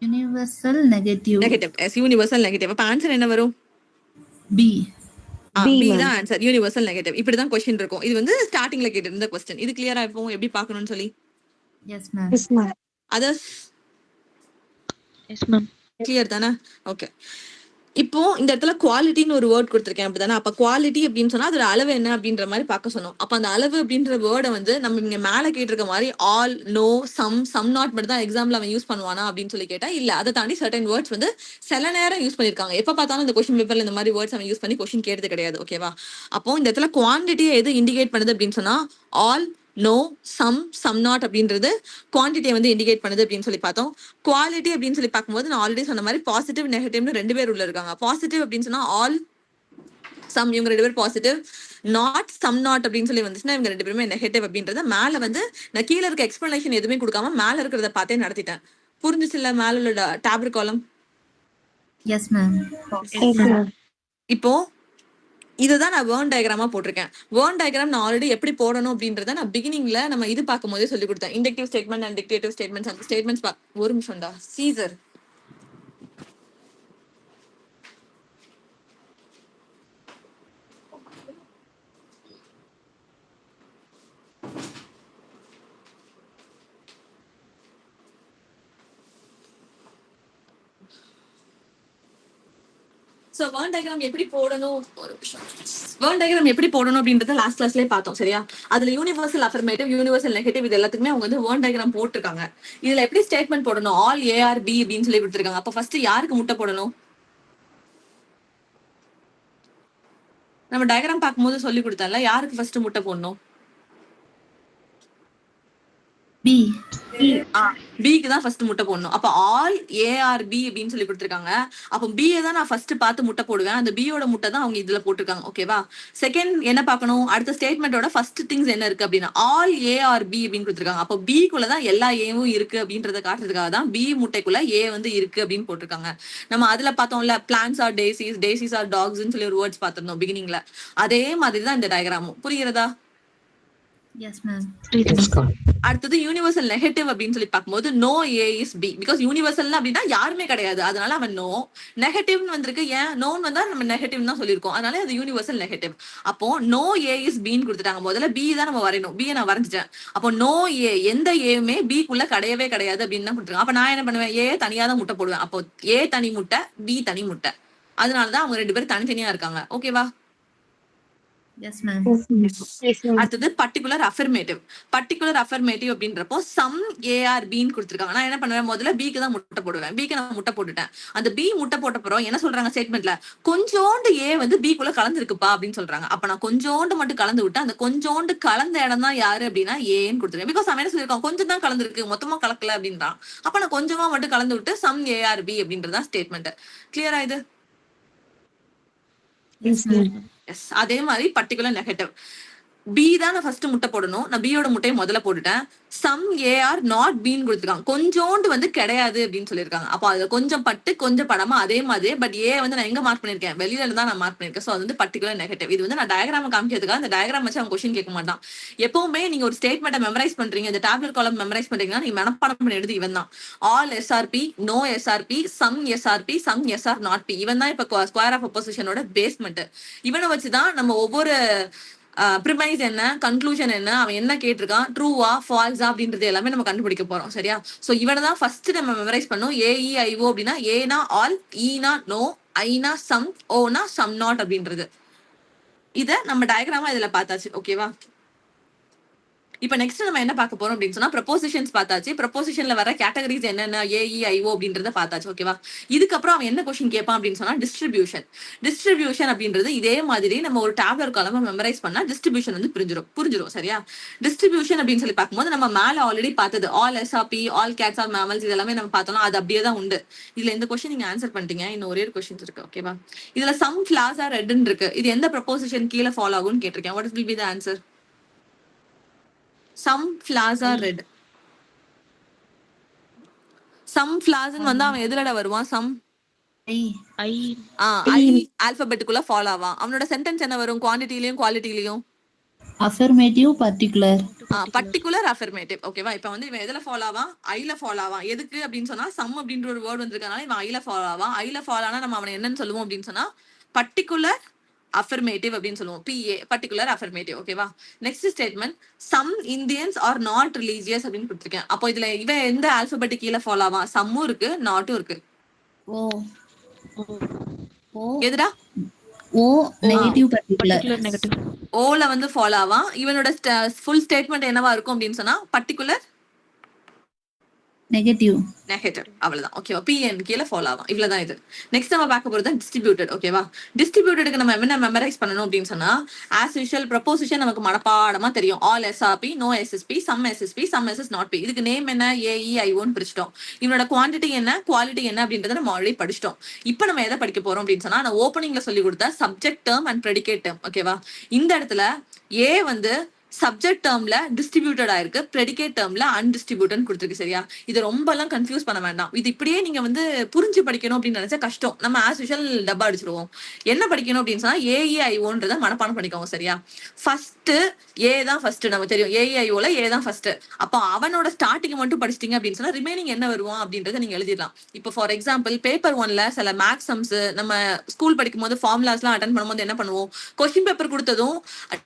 Universal negative.
Negative. Yes universal negative. அப்ப ஆன்சர் என்ன வரும்?
பி.
பி தான் ஆன்சர். Universal negative. இப்படிதான் கொஸ்டின் இருக்கும். இது வந்து ஸ்டார்டிங்ல கேட்டிருந்த கொஸ்டின். இது கிளியரா இப்போ எப்படி பார்க்கணும்னு சொல்லி?
S ma'am.
Yes ma'am.
Others
yes ma'am.
Clear தானே? ஓகே. இப்போ இந்த இடத்துல குவாலிட்டின்னு ஒரு வேர்ட் கொடுத்துருக்கேன் அப்படிதானே? அப்ப குவாலிட்டி அப்படின்னு சொன்னா அதோட அளவு என்ன அப்படின்ற மாதிரி பார்க்க சொன்னோம். அப்ப அந்த அளவு அப்படின்ற வேர்டை வந்து நம்ம இங்க மேல கேட்டிருக்க மாதிரி ஆல் நோ சம் நாட் மட்டும் தான் எக்ஸாம்பிள் அவன் யூஸ் பண்ணுவானா அப்படின்னு சொல்லி கேட்டா இல்ல. அதை தாண்டி சர்டன் வேர்ட்ஸ் வந்து சில நேரம் யூஸ் பண்ணிருக்காங்க. எப்ப பார்த்தாலும் இந்த கொஸ்டின் பேப்பர்ல இந்த மாதிரி வேர்ட்ஸ் அவன் யூஸ் பண்ணி கொஸ்டின் கேட்டது கிடையாது. ஓகேவா? அப்போ இந்த இடத்துல குவான்டிட்டியை எது இண்டிகேட் பண்ணுது அப்படின்னு சொன்னா ஆல் நோ சம் நாட் அப்படின்றது குவான்டிட்டியை வந்து இண்டிகேட் பண்ணுது அப்படின்னு சொல்லி பார்த்தோம். குவாலிட்டி அப்படின்னு சொல்லி பார்க்கும்போது நான் ஆல்ரெடி சொன்ன மாதிரி பாசிட்டிவ் நெகட்டிவ்னு 2 பேர் உள்ள இருக்காங்க. பாசிட்டிவ் அப்படின்னு சொன்னா ஆல் சம் இவங்க 2 பேர் பாசிட்டிவ். நாட் சம் நாட் அப்படின்னு சொல்லி வந்துச்சுன்னா இவங்க 2 பேருமே நெகட்டிவ் அப்படின்றத மேல வந்து நான் கீழே இருக்க எக்ஸ்பிளனேஷன் எதுவுமே கொடுக்காம மேல இருக்கிறத பார்த்தே நடத்திட்டேன். புரிஞ்சுச்சு இல்ல? மேல உள்ள டேப்லெட் காலம்.
S ma'am.
Yes ma'am.
இப்போ இதுதான் நான் வேர்ன் டயக்ராமா போட்டிருக்கேன். வேர்ன் டயக்ராம் நான் ஆல்ரெடி எப்படி போடணும் அப்படின்றத நான் பிகினிங்ல நம்ம இது பார்க்கும் போதே சொல்லி கொடுத்தேன். Inductive statement and deductive statements. அந்த ஸ்டேட்மெண்ட்ஸ் ஒரு நிமிஷம்டா சீசர். சோ வேர்ன் டயக்ராம் எப்படி போடணும் வேர்ன் டயக்ராம் எப்படி போடணும் அப்படின்றத லாஸ்ட் கிளாஸ்லயே பார்த்தோம் சரியா? அதுல யூனிவர்சல் அஃபர்மேட்டிவ் யூனிவர்சல் நெகட்டிவ் இது எல்லாத்துக்குமே அவங்க வந்து வேர்ன் டயக்ராம் போட்டிருக்காங்க. இதுல எப்படி ஸ்டேட்மெண்ட் போடணும்? ஆல் ஏஆர் பி அப்படின்னு சொல்லி கொடுத்துருக்காங்க. அப்ப ஃபர்ஸ்ட் யாருக்கு முட்டை போடணும்? நம்ம டயக்ராம் பார்க்கும்போது சொல்லி கொடுத்தால யாருக்கு ஃபர்ஸ்ட் முட்டை போடணும்?
B.
பிக்கு தான் ஃபர்ஸ்ட் முட்டை போடணும். அப்ப ஆல் ஏஆர்பி அப்படின்னு சொல்லி கொடுத்துருக்காங்க. அப்போ பியை தான் நான் ஃபர்ஸ்ட் பார்த்து முட்டை போடுவேன். அந்த பியோட முட்டை தான் அவங்க இதுல போட்டிருக்காங்க. ஓகேவா? செகண்ட் என்ன பார்க்கணும், அடுத்த ஸ்டேட்மெண்டோட ஃபர்ஸ்ட் திங்ஸ் என்ன இருக்கு அப்படின்னா ஆல் ஏஆர்பி அப்படின்னு கொடுத்துருக்காங்க. அப்போ பிக்குள்ளதான் எல்லா ஏவும் இருக்கு அப்படின்றத காட்டுறதுக்காக தான் பி முட்டைக்குள்ள ஏ வந்து இருக்கு அப்படின்னு போட்டிருக்காங்க. நம்ம அதுல பார்த்தோம்ல பிளான்ஸ் ஆர் டேசிஸ், டேசிஸ் ஆர் டாக்ஸ்ன்னு சொல்லி ஒரு வேர்ட்ஸ் பார்த்திருந்தோம் பிகினிங்ல. அதே மாதிரி தான் இந்த டயக்ராமும். புரியுறதா?
Yes, ma'am.
அடுத்தது யூனிவர்சல் நெகட்டிவ் அப்படின்னு சொல்லி பார்க்கும்போது no A is B. Because universal அப்படின்னா யாருமே கிடையாது, அதனால அவன் நோ. நெகட்டிவ்னு வந்திருக்கு, ஏன் நோன் வந்தா நம்ம நெகட்டிவ் தான் சொல்லியிருக்கோம், அதனால அது யூனிவர்சல் நெகட்டிவ். அப்போ நோ ஏ இஸ் பின்னு கொடுத்துட்டாங்க. முதல்ல பி தான் நம்ம வரையணும். பியை நான் வரைஞ்சிட்டேன். அப்போ நோ ஏ, எந்த ஏவுமே பிக்குள்ள கிடையவே கிடையாது அப்படின்னு தான் கொடுத்துருக்காங்க. அப்ப நான் என்ன பண்ணுவேன், ஏ தனியா தான் முட்டை போடுவேன். அப்போ ஏ தனி முட்டை, பி தனி முட்டை. அதனாலதான் அவங்க ரெண்டு பேரும் தனித்தனியா இருக்காங்க. ஓகேவா?
Yes, ma'am.
Yes, ma'am.
அடுத்தது பர்டிகுலர் அஃபர்மேட்டிவ். பர்டிகுலர் அஃபர்மேட்டிவ் அப்படின்றப்போ சம் ஏஆர் பின்னு கொடுத்துருக்காங்க. நான் என்ன பண்ணுவேன், முதல்ல பிக்கு தான் முட்டை போடுவேன். பிக்கு நான் முட்டை போட்டுட்டேன். அந்த பி முட்டை போட்டப்பறம் என்ன சொல்றாங்க ஸ்டேட்மெண்ட்ல, கொஞ்சோண்டு ஏ வந்து பிக்குள்ள கலந்து இருக்குப்பா அப்படின்னு சொல்றாங்க. அப்ப நான் கொஞ்சோண்டு மட்டும் கலந்து விட்டு அந்த கொஞ்சோண்டு கலந்த இடம் தான் யாரு அப்படின்னா ஏன்னு கொடுத்துருக்கேன். பிகாஸ் அவன் என்ன சொல்லியிருக்கான், கொஞ்சம் தான் கலந்துருக்கு, மொத்தமா கலக்கல அப்படின்றான். அப்ப நான் கொஞ்சமா மட்டும் கலந்து விட்டு சம் ஏஆர் பி அப்படின்றதான் ஸ்டேட்மெண்ட். கிளியரா இது?
Yes, ma'am.
எஸ். அதே மாதிரி பர்டிகுலர் நெகட்டிவ். பி தான் நான் ஃபர்ஸ்ட் முட்டை போடணும். நான் பியோட முட்டையை முதல்ல போட்டுட்டேன். சம் ஏஆர் நாட் பின்னு கொடுத்துருக்காங்க. கொஞ்சோண்டு வந்து கிடையாது அப்படின்னு சொல்லியிருக்காங்க. அப்போ அதுல கொஞ்சம் பட்டு கொஞ்சம் படாம அதே மாதிரி. பட் ஏ வந்து நான் எங்க மார்க் பண்ணிருக்கேன், வெளியில தான் நான் மார்க் பண்ணிருக்கேன். ஸோ அது வந்து பர்டிகுலர் நெகட்டிவ். இது வந்து நான் டயக்ராம் காமிக்கிறதுக்காக இந்த டயக்ராம் வச்சு அவங்க கொஸ்டின் கேட்க மாட்டான். எப்பவுமே நீங்க ஒரு ஸ்டேட்மெண்ட்டை மெமரைஸ் பண்றீங்க, இந்த டேப்லெட் காலம் மெமரைஸ் பண்றீங்கன்னா நீங்க மனப்பாடம் பண்ணி எடுத்து இவன் தான் all SRP, no SRP, some SRP, some SR not P. இவன் தான் இப்ப ஸ்கொயர் ஆஃப் அப்போசிஷனோட பேஸ்மெண்ட். இவனை வச்சுதான் நம்ம ஒவ்வொரு ப்ரிமைஸ் என்ன, கன்க்ளூஷன் என்ன, அவன் என்ன கேட்டிருக்கான், ட்ரூவா ஃபால்ஸா அப்படின்றது எல்லாமே நம்ம கண்டுபிடிக்க போறோம். சரியா? சோ இவனை தான் ஃபர்ஸ்ட் நம்ம மெமரைஸ் பண்ணோம். ஏஇஐஓ அப்படின்னா ஏனா ஆல், ஈனா நோ, ஐனா சம், ஓனா சம் நாட் அப்படின்றது. இத நம்ம டயக்ராமா இதுல பார்த்தாச்சு. ஓகேவா? இப்ப நெக்ஸ்ட் நம்ம என்ன பார்க்க போறோம் அப்படின்னு சொன்னா ப்ரொபோசிஷன்ஸ் பார்த்தாச்சு. ப்ரொபோசிஷன்ல வர கேட்டகரிஸ் என்னென்ன ஏஇஐஓ அப்படின்றத பார்த்தாச்சு. ஓகேவா? இதுக்கப்புறம் அவன் என்ன கொஸ்டின் கேட்பான் அப்படின்னு சொன்னா டிஸ்ட்ரிபியூஷன். டிஸ்ட்ரிபியூஷன் அப்படின்றது இதே மாதிரி நம்ம ஒரு டேப்லெட் காலமா மெமரைஸ் பண்ணா டிஸ்ட்ரிபியூஷன் வந்து புரிஞ்சிடும். சரியா? டிஸ்ட்ரிபியூஷன் அப்படின்னு சொல்லி பார்க்கும்போது நம்ம மேல ஆல்ரெடி பார்த்தது all SRP, all cats are mammals இதெல்லாமே நம்ம பார்த்தோம்னா அது அப்படியே தான் உண்டு. இதுல இந்த கொஸ்டின் நீங்க ஆன்சர் பண்ணிட்டீங்க. இன்னும் ஒரே ஒரு கொஸ்டின் இருக்கு. ஓகேவா? இதுல சம் ஃபிளாஸ் ஆர் ரெட்னு இருக்கு. இது எந்த ப்ரொபோசிஷன் கீழே ஃபாலோ ஆகும்னு கேட்டிருக்கேன். What will be the answer? Some flowers are red. Some flowers வந்து அவன் எதுலட வருவான்? Some
I.
I
ஆல்பபெட்டுக்குள்ள ஃபாலோ ஆவான். அவனோட சென்டென்ஸ் என்ன வரும், குவான்டிட்டிலயும் குவாலிட்டிலயும்?
Affirmative, particular.
Particular affirmative. ஓகேவா? இப்ப வந்து இவன் எதுல ஃபாலோ ஆவான், ஐல ஃபாலோ ஆவான். எதுக்கு அப்படின்னு சொன்னா சம் அப்படின்ற ஒரு வேர்ட் வந்திருக்கனால இவன் ஐல ஃபாலோ ஆவான். ஐல ஃபாலோ ஆனா நம்ம அவனை என்னன்னு சொல்லுவோம் அப்படின்னு சொன்னா பர்டிகுலர் அஃபர்மேட்டிவ் அப்படின்னு சொல்லுவோம். PA particular affirmative. ஓகேவா? Next statement some Indians are not religious அப்படின்னு கொடுத்துருக்கேன். அப்போ இதுல இவன் எந்த ஆல்பபெட்டிக் கீழே ஃபாலோ ஆவான்? சம்மும் இருக்கு, நாட்டும் இருக்கு. எதுடா?
O negative, particular.
particular negative.
ஓல வந்து ஃபாலோ ஆவான். இவனோட ஃபுல் ஸ்டேட்மெண்ட் என்னவா இருக்கும் அப்படின்னு சொன்னா பர்டிகுலர்
Negative.
நெகட்டிவ். அவ்வளவுதான். ஓகேவா? PN கீழே ஃபாலோ ஆகும். இவ்வளவுதான் இது. நெக்ஸ்ட் நம்ம பார்க்க போறது டிஸ்ட்ரிபியூட்டட். ஓகேவா? டிஸ்ட்ரிபியூட்டடுக்கு நம்ம என்ன மெமரைஸ் பண்ணணும் அப்படின்னு சொன்னா ஆஸ் யூஷுவல் ப்ரொபோசிஷன் நமக்கு மனப்பாடமா தெரியும். All SRP, no SSP, some SSP, some SS not P. இதுக்கு நேம் என்ன, ஏஇஐஓன்னு பிரிச்சிட்டோம். இவனோட குவான்டிட்டி என்ன, குவாலிட்டி என்ன அப்படின்றத நம்ம ஆல்ரெடி படிச்சிட்டோம். இப்போ நம்ம எதை படிக்க போறோம் அப்படின்னு சொன்னா நான் ஓப்பனிங்ல சொல்லி கொடுத்த subject term and predicate term. ஓகேவா? இந்த இடத்துல ஏ வந்து சப்ஜெக்ட் டேர்ம்ல டிஸ்ட்ரிபியூட்டட் ஆயிருக்கு, ப்ரெடிகேட் டேர்ம்ல அன்டிஸ்ட்ரிபியூட்டட் கொடுத்துருக்கு. சரியா? இது ரொம்ப எல்லாம் கன்ஃபியூஸ் பண்ண வேண்டாம். இது இப்படியே நீங்க வந்து புரிஞ்சு படிக்கணும் அப்படின்னு நினைச்சா கஷ்டம். நம்ம ஆஸ் யூஷுவல் டப்பா அடிச்சிருவோம். என்ன படிக்கணும் அப்படின்னு சொன்னா ஏஇஐஓன்றத மனப்பாடம் பண்ணிக்கோங்க. சரியா? ஃபர்ஸ்ட் ஏ தான் ஃபர்ஸ்ட், நமக்கு தெரியும் ஏஇஐஓல ஏ தான் ஃபர்ஸ்ட். அப்போ அவனோட ஸ்டார்டிங் மட்டும் படிச்சிட்டீங்க அப்படின்னு சொன்னா ரிமைனிங் என்ன வருவான் அப்படின்றத நீங்க எழுதிடலாம். இப்போ ஃபார் எக்ஸாம்பிள் பேப்பர் 1ல சில மேக்ஸம்ஸ் நம்ம ஸ்கூல் படிக்கும் போது ஃபார்முலாஸ் எல்லாம் அட்டன் பண்ணும்போது என்ன பண்ணுவோம், கொஸ்டின் பேப்பர் கொடுத்ததும்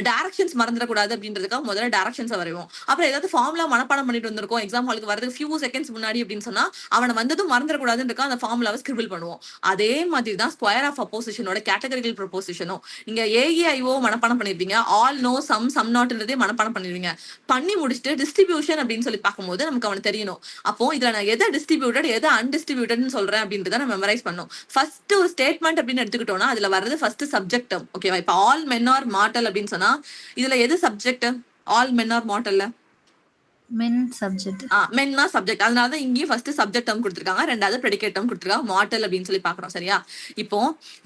டைரக்ஷன்ஸ் மறந்துடக்கூடாது அப்படின்றதுக்காக முதல்ல டைரக்ஷன்ஸ் வரைவோம். அப்புறம் ஏதாவது ஃபார்முலா மனப்பாடம் பண்ணிட்டு வந்திருக்கோம் எக்ஸாம் ஹாலுக்கு வரதுக்கு ஃபியூ செகண்ட்ஸ் முன்னாடி அப்படின்னு சொன்னா அவனை வந்ததும் மறந்துடக்கூடாதுன்னு அந்த ஃபார்முலாவை ஸ்கிரிபிள் பண்ணுவோம். அதே மாதிரி தான் ஸ்கொயர் ஆஃப் அப்போசிஷனோட கேட்டகரிக்கல் ப்ரொபோசிஷனும். நீங்க ஏஇஐஓ மனப்பாடம் பண்ணிருப்பீங்க, ஆல் நோ சம் சம் நாட்ன்றதே மனப்பாடம் பண்ணிருவீங்க. பண்ணி முடிச்சுட்டு டிஸ்ட்ரிபியூஷன் அப்படின்னு சொல்லி பார்க்கும்போது நமக்கு அவனுக்கு தெரியணும். அப்போ இதுல நான் எதை டிஸ்ட்ரிபியூட்டட் எதை அன்டிஸ்ட்ரிபியூட்டட்னு சொல்றேன் அப்படின்றத நம்ம மெமரைஸ் பண்ணணும். ஃபர்ஸ்ட் ஒரு ஸ்டேட்மெண்ட் அப்படின்னு எடுத்துக்கிட்டோம்னா அதுல வர்றது ஃபர்ஸ்ட் சப்ஜெக்ட். ஓகேவா? இப்போ ஆல் மென் ஆர் மார்டல் அப்படின்னு சொன்னா இதுல எது சப்ஜெக்ட்? ஆல் மென் ஆர் மார்டல்ல
Men subject.
மென்னா சப்ஜெக்ட். அதனாலதான் இங்கேயும் ஃபர்ஸ்ட் சப்ஜெக்ட் டேர்ம் கொடுத்துருக்காங்க, ரெண்டாவது ப்ரெடிகேட் டேர்ம் கொடுத்துருக்காங்க, மாடல் அப்படின்னு சொல்லி பாக்குறோம். சரியா? இப்போ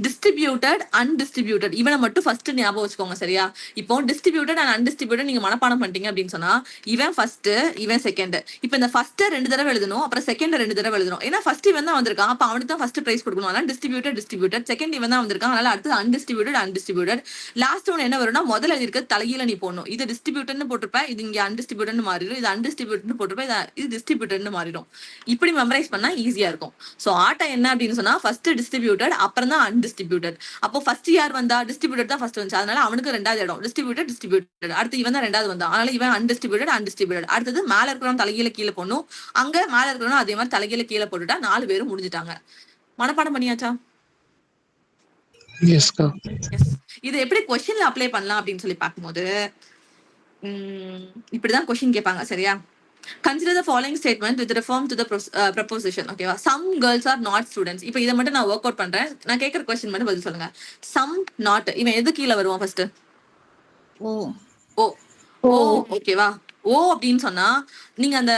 டிஸ்ட்ரிபியூட்டட் அன்டிஸ்ட்ரிபியூட்டட் இவனை மட்டும் ஃபர்ஸ்ட் ஞாபகம் வச்சுக்கோங்க. சரியா? இப்போ டிஸ்ட்ரிபியூட்டட் அண்ட் அன்டிஸ்ட்ரிபியூட்டட் நீங்க மனப்பாடம் பண்ணிட்டீங்க அப்படின்னு சொன்னா இவன் ஃபர்ஸ்ட் இவன் செகண்ட். இப்போ இந்த ஃபர்ஸ்ட் 2 தடவை எழுதணும், அப்புறம் செகண்ட் 2 தடவை எழுதணும். ஏன்னா ஃபர்ஸ்ட் இவன் தான் வந்திருக்கான், அப்ப அவனுக்கு தான் ஃபர்ஸ்ட் பிரைஸ் கொடுக்கணும். அதனால டிஸ்ட்ரிபியூட்டட். செகண்ட் இவன் தான் வந்திருக்கான், அதனால அடுத்து அன்டிஸ்ட்ரிபியூட்டட். லாஸ்ட் ஒன் என்ன வரும்னா முதல்ல இருக்க தலையில நீ போடணும். இது டிஸ்ட்ரிபியூட்டட்னு போட்டிருப்ப, இது இங்க அன்டிஸ்ட்ரிபியூட்டட்னு மாறிடும். இது அன்டிஸ்ட்ரிபியூட்டட்னு போட்டிருப்ப, இது டிஸ்ட்ரிபியூட்டட்னு மாறிடும். இப்படி மெமரைஸ் பண்ணா ஈஸியா இருக்கும். சோ ஆட்டா என்ன அப்படின்னு சொன்னா ஃபர்ஸ்ட் டிஸ்ட்ரிபியூட்டட், அப்புறம் தான் அன்டிஸ்ட்ரிபியூட்டட். அப்போ ஃபர்ஸ்ட் யார் வந்தா? டிஸ்ட்ரிபியூட்டட் தான் ஃபர்ஸ்ட் வந்துச்சு, அதனால அவனுக்கு ரெண்டாவது இடம். டிஸ்ட்ரிபியூட்டட். அடுத்து இவன் தான் ரெண்டாவது வந்தான், அதனால இவன் அன்டிஸ்ட்ரிபியூட்டட். அடுத்தது மேல இருக்கிறவன் தலைகீழ கீழே போடணும், அங்க மேல இருக்கிறவனும் அதே மாதிரி தலைகீழ கீழே போட்டுட்டா 4 பேரும் முடிஞ்சிட்டாங்க. மனப்பாடம் பண்ணியாச்சா?
எஸ் கா.
இது எப்படி கொஸ்டின்ல அப்ளை பண்ணலாம் அப்படின்னு சொல்லி பார்க்கும்போது இப்படிதான் கொஸ்டின் கேட்பாங்க. சரியா? Consider the following statement with reference to the proposition. ஓகேவா? Some girls are not students. இப்போ இதை மட்டும் நான் ஒர்க் அவுட் பண்றேன், நான் கேட்கற கொஸ்டின் மட்டும் பதில் சொல்லுங்க. Some not, இவன் எது கீழே வருவான் ஃபர்ஸ்ட்?
O.
ஓ ஓகேவா? ஓ அப்படின்னு சொன்னா நீங்க அந்த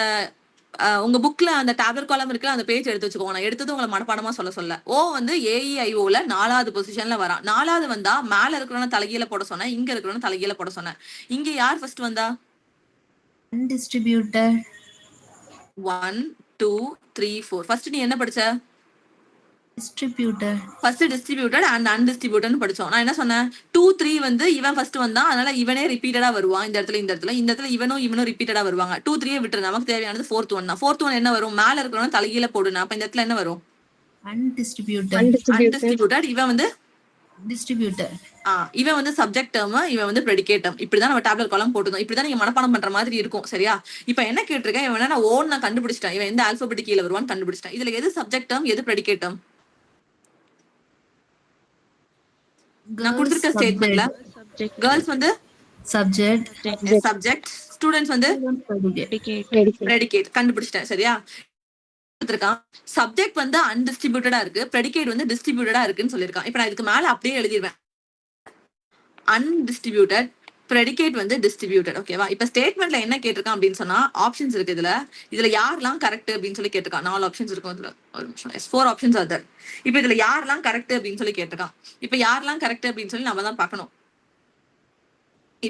உங்க புக்ல அந்த டேப்லெட் காலம் இருக்குல்ல, அந்த பேஜ் எடுத்து வச்சுக்கோங்க. நான் எடுத்தது உங்களை மனப்பாடமா சொல்ல ஓ வந்து AEIOல 4வது பொசிஷன்ல வரான். 4வது வந்தா மேல இருக்கிறவன தலைகீழ போட சொன்னேன், இங்க இருக்கிறவன தலைகீழ போட சொன்னேன். இங்க யார் ஃபர்ஸ்ட் வந்தா?
Undistributed.
1 2 3 4. ஃபர்ஸ்ட் நீ என்ன படிச்ச?
Distributed.
ஃபர்ஸ்ட் டிஸ்ட்ரிபியூட்டட் அண்ட் அன்டிஸ்ட்ரிபியூட்டட்னு படிச்சோம். நான் என்ன சொன்னேன்? 2 3 வந்து இவன் ஃபர்ஸ்ட் வந்தான், அதனால இவனே ரிப்பீட்டடா வருவான். இந்த இடத்துல இவனும் ரிப்பீட்டடா வருவாங்க. 2 3 விட்டுரு, நமக்கு தேவையானது 4th ஒன் தான். 4th ஒன் என்ன வரும்? மேல இருக்கிறவன தலைகீழ போடுனா அப்ப இந்த இடத்துல என்ன வரும்? அன்டிஸ்ட்ரிபியூட்டட். இவன் வந்து
Distributed.
இவன் வந்து சப்ஜெக்ட் டேர்ம், இவன் வந்து ப்ரெடிகேட் டேர்ம். இப்படிதான் நம்ம டேப்லெட் காலம் போட்டுருந்தோம். இப்படிதான் நீங்க மனப்பாடம் பண்ற மாதிரி இருக்கும். சரியா? இப்ப என்ன கேட்டிருக்கேன், இவன் நான் ஓன் நான் கண்டுபிடிச்சிட்டேன், இவன் எந்த ஆல்பபெட் கீழே வருவான்னு கண்டுபிடிச்சிட்டேன். இதுல எது சப்ஜெக்ட் டேர்ம், எது ப்ரெடிகேட் டேர்ம்? நான் கொடுத்திருக்க ஸ்டேட்மெண்ட்ல கேர்ள்ஸ் வந்து சப்ஜெக்ட், ஸ்டூடெண்ட்ஸ் வந்து ப்ரெடிகேட் கண்டுபிடிச்சிட்டேன். சரியா? சப்ஜெக்ட் வந்து அன்டிஸ்ட்ரிபியூட்டடா இருக்கு, ப்ரெடிகேட் வந்து டிஸ்ட்ரிபியூட்டடா இருக்குன்னு சொல்லியிருக்கான். இப்ப நான் இதுக்கு மேல அப்படியே எழுதிடுவேன், அன்டிஸ்ட்ரிபியூட்டட், ப்ரெடிகேட் வந்து டிஸ்ட்ரிபியூட்டட். ஓகேவா? இப்ப ஸ்டேட்மெண்ட்ல என்ன கேட்டிருக்கான் அப்படின்னு சொன்னா ஆப்ஷன்ஸ் இருக்கு. இதுல யாரெல்லாம் கரெக்ட் அப்படின்னு சொல்லி கேட்டிருக்கான். 4 ஆப்ஷன்ஸ் இருக்கும். இதுல ஒரு நிமிஷம், 4 ஆப்ஷன்ஸ் ஆர் தேர். இப்ப இதுல யாரெல்லாம் கரெக்ட் அப்படின்னு சொல்லி கேட்டிருக்கான். இப்ப யாரெல்லாம் கரெக்ட் அப்படின்னு சொல்லி நம்ம தான் பார்க்கணும்.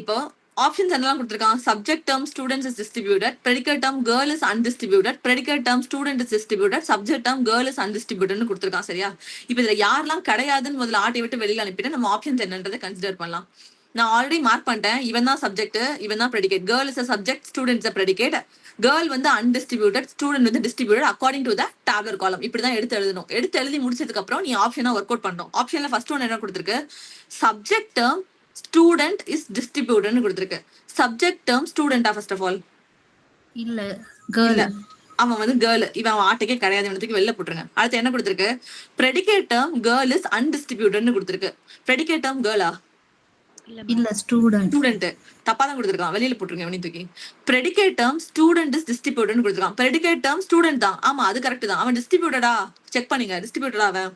இப்போ ஆப்ஷன்ஸ் என்னெல்லாம் கொடுத்திருக்கான்? Subject term students is distributed, predicate term girl is undistributed, predicate term student is distributed, subject term girl is அன்டிஸ்ட்ரிபியூட்டட்னு கொடுத்திருக்கான். சரியா? இப்போ இதுல யாரெல்லாம் கிடையாதுன்னு முதல்ல ஆட்டை விட்டு வெளியில அனுப்பிட்டு நம்ம ஆப்ஷன்ஸ் என்னன்றதை கன்சிடர் பண்ணலாம். நான் ஆல்ரெடி மார்க் பண்ணிட்டேன். இவன் தான் சப்ஜெக்ட், இவன் தான் predicate. Girl is subject, student is predicate. Girl வந்து அன்டிஸ்ட்ரிபியூட்டட், ஸ்டூடெண்ட் வந்து distributed according to the tablet காலம். இப்படிதான் எடுத்து எழுதணும். எடுத்து எழுதி முடிச்சதுக்கு அப்புறம் நீ ஆப்ஷனா ஒர்க் அவுட் பண்ணணும். ஆப்ஷன்ல ஃபர்ஸ்ட் ஒன் என்ன கொடுத்திருக்கு? சப்ஜெக்ட் டேர்ம் ஸ்டூடெண்ட் இஸ் டிஸ்ட்ரிபியூட்டட்னு கொடுத்திருக்கு. சப்ஜெக்ட் டேர்ம் ஸ்டூடெண்டா ஃபர்ஸ்ட் ஆஃப் ஆல்?
இல்ல, கேர்ள்.
அவன் வந்து கேர்ள், இவன் ஆட்டைக்கே கிடையாது, இவனுக்கு வெளில போட்டுருங்க. அடுத்து என்ன கொடுத்திருக்கு? ப்ரெடிகேட் டேர்ம் கேர்ள் இஸ் அன்டிஸ்ட்ரிபியூட்டட்னு கொடுத்திருக்கு. ப்ரெடிகேட் டேர்ம் கேர்ளா?
இல்ல, ஸ்டூடெண்ட்.
தப்பா தான் கொடுத்திருக்கான், வெளியில போட்டுருங்க இவனி தூக்கி. ப்ரெடிகேட் டேர்ம் ஸ்டூடெண்ட் இஸ் டிஸ்ட்ரிபியூட்டட்னு கொடுத்திருக்கான். ப்ரெடிகேட் டேர்ம் ஸ்டூடெண்ட் தான், ஆமா அது கரெக்ட் தான். அவன் டிஸ்ட்ரிபியூட்டடா? செக் பண்ணுங்க, டிஸ்ட்ரிபியூட்டடா அவன்?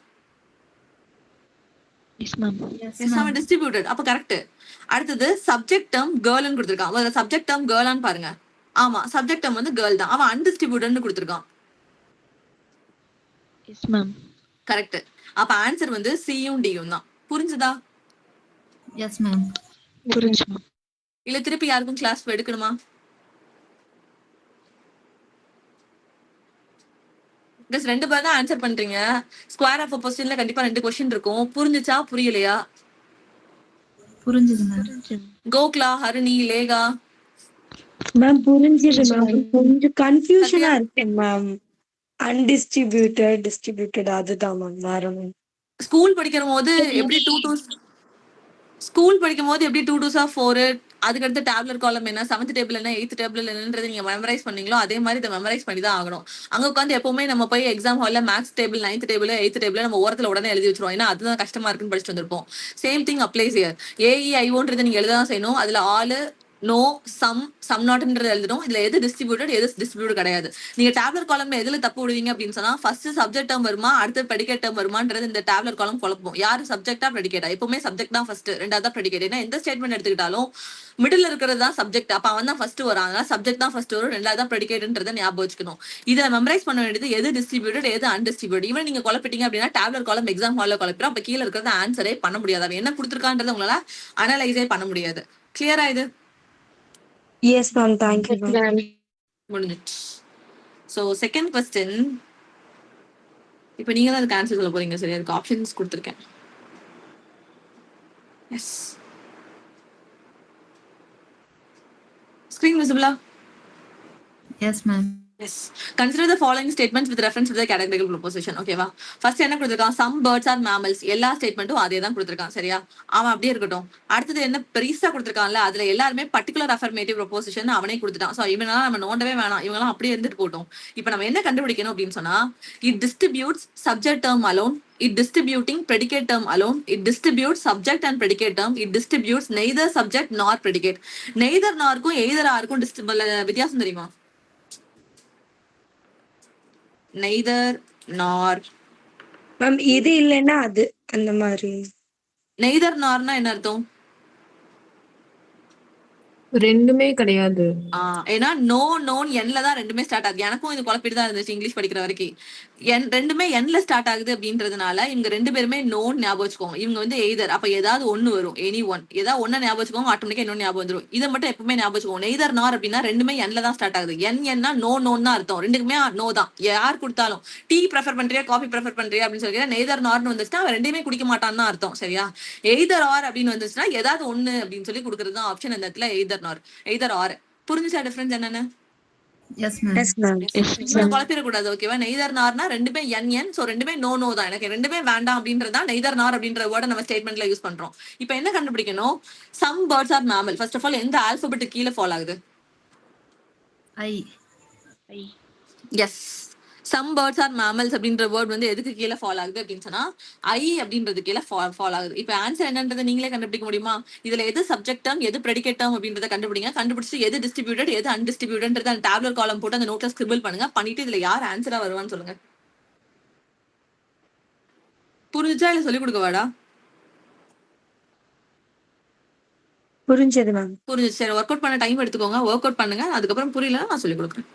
அவன் டிஸ்ட்ரிபியூட்டட், அப்ப கரெக்ட். அடுத்தது சப்ஜெக்ட் டேர்ம் கேர்ள்னு கொடுத்திருக்கான். முதல்ல சப்ஜெக்ட் டேர்ம் கேர்ளான்னு பாருங்க. ஆமா சப்ஜெக்ட் டேர்ம் வந்து கேர்ள் தான், அவன் அன்டிஸ்ட்ரிபியூட்டட்னு கொடுத்திருக்கான். கரெக்ட். அப்ப ஆன்சர் வந்து சியும் டியும் தான். புரிஞ்சுதா?
Yes ma'am.
புரிஞ்சு.
இல்ல திருப்பி யாருக்கும் கிளாஸ் எடுக்கணுமா? ஜஸ்ட் 2 பேர் தான் ஆன்சர் பண்றீங்க. ஸ்கொயர் ஆஃப் கொஸ்டின்ல கண்டிப்பா 2 கொஸ்டின் இருக்கும். புரிஞ்சுச்சா புரியலையா?
புரிஞ்சுது மேம்.
கோகுலா, ஹரிணி, லேகா
மேம் புரிஞ்சுது மேம். கொஞ்சம் கன்ஃபியூஷனா இருக்கு மேம். அன்டிஸ்ட்ரிபியூட்டட், டிஸ்ட்ரிபியூட்டட் அதுதான் மேம். வேற மேம்
ஸ்கூல் படிக்கிற போது எப்படி 2 2s 4, அதுக்கடுத்து டேப்லெட் காலம் என்ன, 7th டேபிள் என்ன, 8th டேபிள் என்னன்றது நீங்க மெமரைஸ் பண்ணீங்களோ அதே மாதிரி இதை மெமரைஸ் பண்ணி தான் ஆகணும். அங்க உட்காந்து எப்பவுமே நம்ம போய் எக்ஸாம் ஹால்ல maths table 9th table 8th table நம்ம ஓரத்துல உடனே எழுதி வச்சிருவோம். ஏன்னா அதுதான் கஷ்டமா இருக்குன்னு படிச்சுட்டு வந்திருப்போம். Same thing applies here. AEIOன்றது நீங்க எழுததான் செய்யணும். அதுல ஆல் நோ, சம் நாட்ன்றது எழுதணும். இதுல எது டிஸ்ட்ரிபியூட்டட் எது டிஸ்ட்ரிபியூட் கிடையாது. நீங்க டேப்லர் காலம்ல எதுல தப்பு விடுவீங்க அப்படின்னு சொன்னா, ஃபர்ஸ்ட் சப்ஜெக்ட் டேர்ம் வருமா அடுத்து ப்ரெடிகேட் டேர்ம் வருமான்றது இந்த டேப்லர் காலம் குழப்பம். யாரு சப்ஜெக்டா ப்ரெடிகேட்டா? எப்பவுமே சப்ஜெக்ட் தான் ஃபர்ஸ்ட், ரெண்டாவது தான் ப்ரெடிகேட். ஏன்னா எந்த ஸ்டேட்மெண்ட் எடுத்துக்கிட்டாலும் மிடில் இருக்கிறது தான் சப்ஜெக்ட். அப்ப அவன் தான் ஃபர்ஸ்ட் வரும். அதனால சப்ஜெக்ட் தான் ஃபர்ஸ்ட் வரும், ரெண்டாவது தான் ப்ரெடிகேட்ன்றதை ஞாபகம் வச்சுக்கணும். இதை மெமரைஸ் பண்ண வேண்டியது எது டிஸ்ட்ரிபியூட்டட் எது அன்டிஸ்ட்ரிபியூட். ஈவன் நீங்க குழப்பிட்டீங்க அப்படின்னா டேப்லர் காலம் எக்ஸாம் ஹால்ல குழப்பிடும். அப்ப கீழே இருக்கிறத ஆன்சரே பண்ண முடியாது. அவன் என்ன கொடுத்துருக்கான்றதை உங்களால அனலைஸே பண்ண முடியாது. கிளியரா இது?
Yes, ma'am. Thank you, ma'am.
முடிஞ்சிச்சு. ஸோ செகண்ட் கொஸ்டின், இப்போ நீங்க தான் அதுக்கு ஆன்சர் சொல்ல போறீங்க. சரி, அதுக்கு ஆப்ஷன்ஸ் கொடுத்துருக்கேன். எஸ், ஸ்கிரீன் விசிபிளா?
Yes, ma'am.
Yes. Consider the following statements with reference to the categorical proposition. ஓகேவா? ஃபர்ஸ்ட் என்ன கொடுத்திருக்கான்? Some birds are mammals. எல்லா ஸ்டேட்மெண்ட்டும் அதே தான் கொடுத்திருக்கான். சரியா? அவன் அப்படியே இருக்கட்டும். அடுத்தது என்ன பெருசா கொடுத்திருக்கான்ல, அதுல எல்லாருமே பர்டிகுலர் அஃபர்மேட்டிவ் ப்ரொபோசிஷன் அவனே கொடுத்துட்டான். சோ இவனால நம்ம நோண்டவே வேணாம், இவங்கலாம் அப்படியே இருந்துட்டு போட்டோம். இப்போ நம்ம என்ன கண்டுபிடிக்கணும் அப்படின்னு சொன்னா, it distributes subject term alone, it distributing predicate term alone, it distributes subject and predicate term, it distributes neither subject nor predicate. neither nor-க்கும் either are-க்கும் வித்தியாசம் தெரியுமா? neither nor.
Ma'am, இது இல்லைன்னா அது அந்த மாதிரி.
neither nor-னா என்ன அர்த்தம்?
ரெண்டுமே கிடையாது.
ஏன்னா நோ நோன் என்ல தான் ரெண்டுமே ஸ்டார்ட் ஆகுது. எனக்கும் இது குழப்பிட்டு தான் இருந்துச்சு இங்கிலீஷ் படிக்கிற வரைக்கும். ரெண்டுமே என்ல ஸ்டார்ட் ஆகுது அப்படின்றதுனால இவங்க ரெண்டு பேருமே நோன் ஞாபகம் வச்சுக்கோங்க. இவங்க வந்து எய்தர், அப்ப ஏதாவது ஒண்ணு வரும், எனி ஒன், ஏதாவது ஒன்னு ஞாபகம் வச்சுக்கோங்க, ஆட்டோமேட்டிக்கா இன்னொன்னு ஞாபகம் வந்துடும். இதை மட்டும் எப்பவுமே ஞாபகம் வச்சுக்கோங்க. நெய்தர் நார் அப்படின்னா ரெண்டுமே என்ல தான் ஸ்டார்ட் ஆகுது. என்னா நோ நோன் தான் அர்த்தம். ரெண்டுக்குமே நோ தான். யார் கொடுத்தாலும் டீ ப்ரெஃபர் பண்றியா காஃபி ப்ரெஃபர் பண்றியா அப்படின்னு சொல்லி நெய்தர் நார்னு வந்துச்சுன்னா அவன் ரெண்டுமே குடிக்க மாட்டான்னு அர்த்தம். சரியா? எய்தர் ஆர் அப்படின்னு வந்துச்சுன்னா ஏதாவது ஒண்ணு அப்படின்னு சொல்லி கொடுக்கறது தான் ஆப்ஷன். அந்த இடத்துல எய்தர் நார் எய்தர் ஆர். புரிஞ்சுச்சா டிஃபரன்ஸ் என்னன்னு?
Yes, ma'am.
Yes, ma'am.
குழப்பிடக்கூடாது. ஓகேவா? நெய்தர் நார்னா ரெண்டுமே என், சோ ரெண்டுமே நோ நோ தான். எனக்கு ரெண்டுமே வேண்டாம் அப்படின்றதா நெய்தர் நார் அப்படின்ற வேர்டை நம்ம ஸ்டேட்மெண்ட்ல யூஸ் பண்றோம். இப்போ என்ன கண்டுபிடிக்கணும்? Some birds are mammal. First of all எந்த ஆல்பபெட் கீழே ஃபாலோ ஆகுது?
I.
Yes, some birds are mammals அப்படின்ற வேர்ட் வந்து எதுக்கு கீழே ஃபாலோ ஆகுது அப்படின்னு சொன்னா ஐ அப்படின்றது கீழே ஃபாலோ ஆகுது. இப்போ ஆன்சர் என்னன்றதை நீங்களே கண்டுபிடிக்க முடியுமா? இதுல எது சப்ஜெக்ட் டேர்ம் எது ப்ரெடிகேட் டேர்ம் அப்படின்றத கண்டுபிடிங்க. கண்டுபிடிச்சு எது டிஸ்ட்ரிபியூட்டட் எது அன்டிஸ்ட்ரிபியூட்டட் அந்த டேப்லர் காலம் போட்டு அந்த நோட்ல ஸ்கிரிபிள் பண்ணுங்க. பண்ணிட்டு இதுல யார் ஆன்சரா வருவான்னு சொல்லுங்க. புரிஞ்சுச்சா இல்ல சொல்லி கொடுக்க வாடா?
புரிஞ்சது மேம்.
புரிஞ்சுச்சு. சரி, ஒர்க் அவுட் பண்ண டைம் எடுத்துக்கோங்க, ஒர்க் அவுட் பண்ணுங்க. அதுக்கப்புறம் புரியல நான் சொல்லி கொடுக்குறேன்.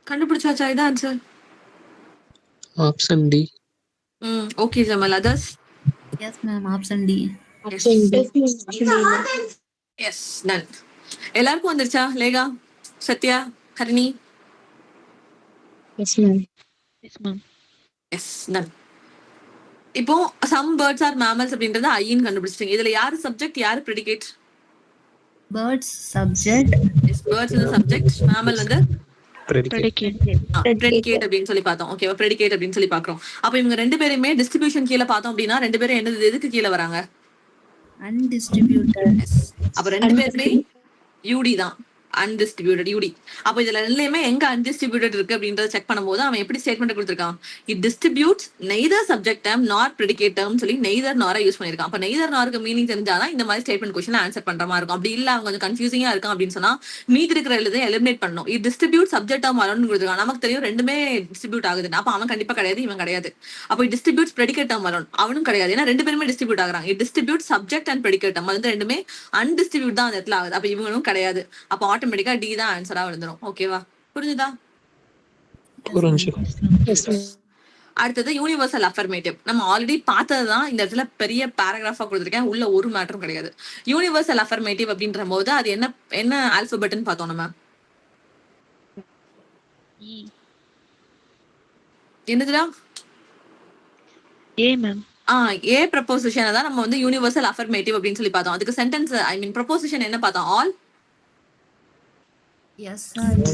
கண்டுபிடிச்சாச்சா? இதான் ஆன்சர்.
Option D.
Okay Jamal. Others?
Yes, ma'am. Option D.
Yes, done. எல்லாருக்கும் வந்துருச்சா? Lekha, Sathya, Harini?
Yes, ma'am.
Yes, ma'am.
Yes, done. இப்போ சம் பேர்ட்ஸ் ஆர் மேமல்ஸ் அப்படின்றது ஐன்னு கண்டுபிடிச்சிட்டீங்க. இதுல யாரு சப்ஜெக்ட் யாரு ப்ரெடிகேட்?
Birds subject.
பேர்ட்ஸ் வந்து சப்ஜெக்ட், மேமல் வந்து
predicate.
ப்ரெடிகேட் அப்படின்னு சொல்லி பார்த்தோம். ஓகேவா? ப்ரெடிகேட் அப்படின்னு சொல்லி பாக்குறோம். அப்ப இவங்க ரெண்டு பேருமே டிஸ்ட்ரிபியூஷன் கீழே பார்த்தோம் அப்படின்னா ரெண்டு பேரும் என்னது எதுக்கு கீழே வராங்க?
Undistributed.
அப்ப ரெண்டு பேருமே யூடி தான், அன்டிஸ்ட்ரிபியூட்டட் யூடி. அப்ப இதுல ரெண்டுலயுமே எங்க அன்டிஸ்ட்ரிபியூட்டட் இருக்கு அப்படின்றத செக் பண்ணும்போது அவன் எப்படி ஸ்டேட்மெண்ட் கொடுத்திருக்கான்? It distributes neither subject term not predicate term சொல்லி நெய்தர் நாரை யூஸ் பண்ணிருக்கான். அப்ப நெய்தர் நாருக்கு மீனிங் தெரிஞ்சாதான் இந்த மாதிரி ஸ்டேட்மெண்ட் கொஸ்டின் ஆன்சர் பண்ற மாதிரி இருக்கும். அப்படி இல்ல அவங்க கொஞ்சம் கன்ஃபியூசிங்கா இருக்கும் அப்படின்னு சொன்னா மீதி இருக்கிற எழுத எலிமினேட் பண்ணணும். It distribute subject term alone கொடுத்துருக்கான். நமக்கு தெரியும் ரெண்டுமே டிஸ்ட்ரிபியூட் ஆகுதுன்னா அப்ப அவன் கண்டிப்பா கிடையாது, இவன் கிடையாது. அப்ப it distributes predicate term alone, அவனும் கிடையாது. ஏன்னா ரெண்டு பேருமே டிஸ்ட்ரிபியூட் ஆகுறாங்க. It distribute subject and predicate term, அது ரெண்டுமே அன்டிஸ்ட்ரிபியூட் தான் அந்த இடத்துல ஆகுது. அப்ப இவங்களும் கிடையாது. அப்ப ஆட்டோமேட்டிக்கா டி தான் ஆன்சரா வந்துடும். ஓகேவா? புரிஞ்சுதா?
புரிஞ்சு.
அடுத்தது யூனிவர்சல் அஃபர்மேட்டிவ். நம்ம ஆல்ரெடி பார்த்ததுதான், இந்த இடத்துல பெரிய பேராகிராஃபா கொடுத்துருக்கேன், உள்ள ஒரு மேட்டரும் கிடையாது. யூனிவர்சல் அஃபர்மேட்டிவ் அப்படின்ற போது அது என்ன என்ன ஆல்பபெட்னு பார்த்தோம் நம்ம. என்னதுடா?
ஏ மேம்.
ஏ ப்ரொபோசிஷன் தான் நம்ம வந்து யூனிவர்சல் அஃபர்மேட்டிவ் அப்படின்னு சொல்லி பார்த்தோம். அதுக்கு சென்டென்ஸ் ஐ மீன் ப்ரொபோசிஷன் என்ன பார்த்தோம்? ஆல்
Yes or B.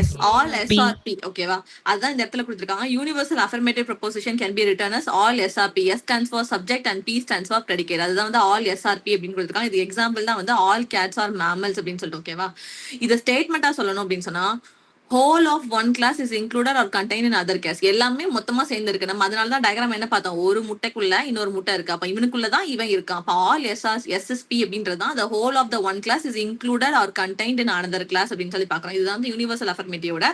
Yes, all SRP. ஓகேவா? அதுதான் இந்த இடத்துல கொடுத்துருக்காங்க. Universal affirmative proposition can be written as all SRP. S stands for subject and P stands for predicate. அதுதான் வந்து ஆல் எஸ்ஆர்பி அப்படின்னு கொடுத்துருக்காங்க. இது எக்ஸாம்பிள் தான் வந்து ஆல் கேட்ஸ் ஆர் மேமல்ஸ் அப்படின்னு சொல்லிட்டு. ஓகேவா? இதை ஸ்டேட்மெண்டா சொல்லணும் அப்படின்னு சொன்னா whole of one class is included or contained in other class. எல்லாமே மொத்தமா சேர்ந்து இருக்கு. நம்ம அதனாலதான் டயக்ராம் என்ன பார்த்தோம்? ஒரு முட்டைக்குள்ள இன்னொரு முட்டை இருக்கு. அப்ப இவனுக்குள்ளதான் இவன் இருக்கான். அப்ப ஆல் எஸ்எஸ்பி அப்படின்றதான் the whole of the one class is included or contained in another class அப்படின்னு சொல்லி பாக்குறோம். இதுதான் வந்து யூனிவர்சல் அஃபர்மேட்டிவோட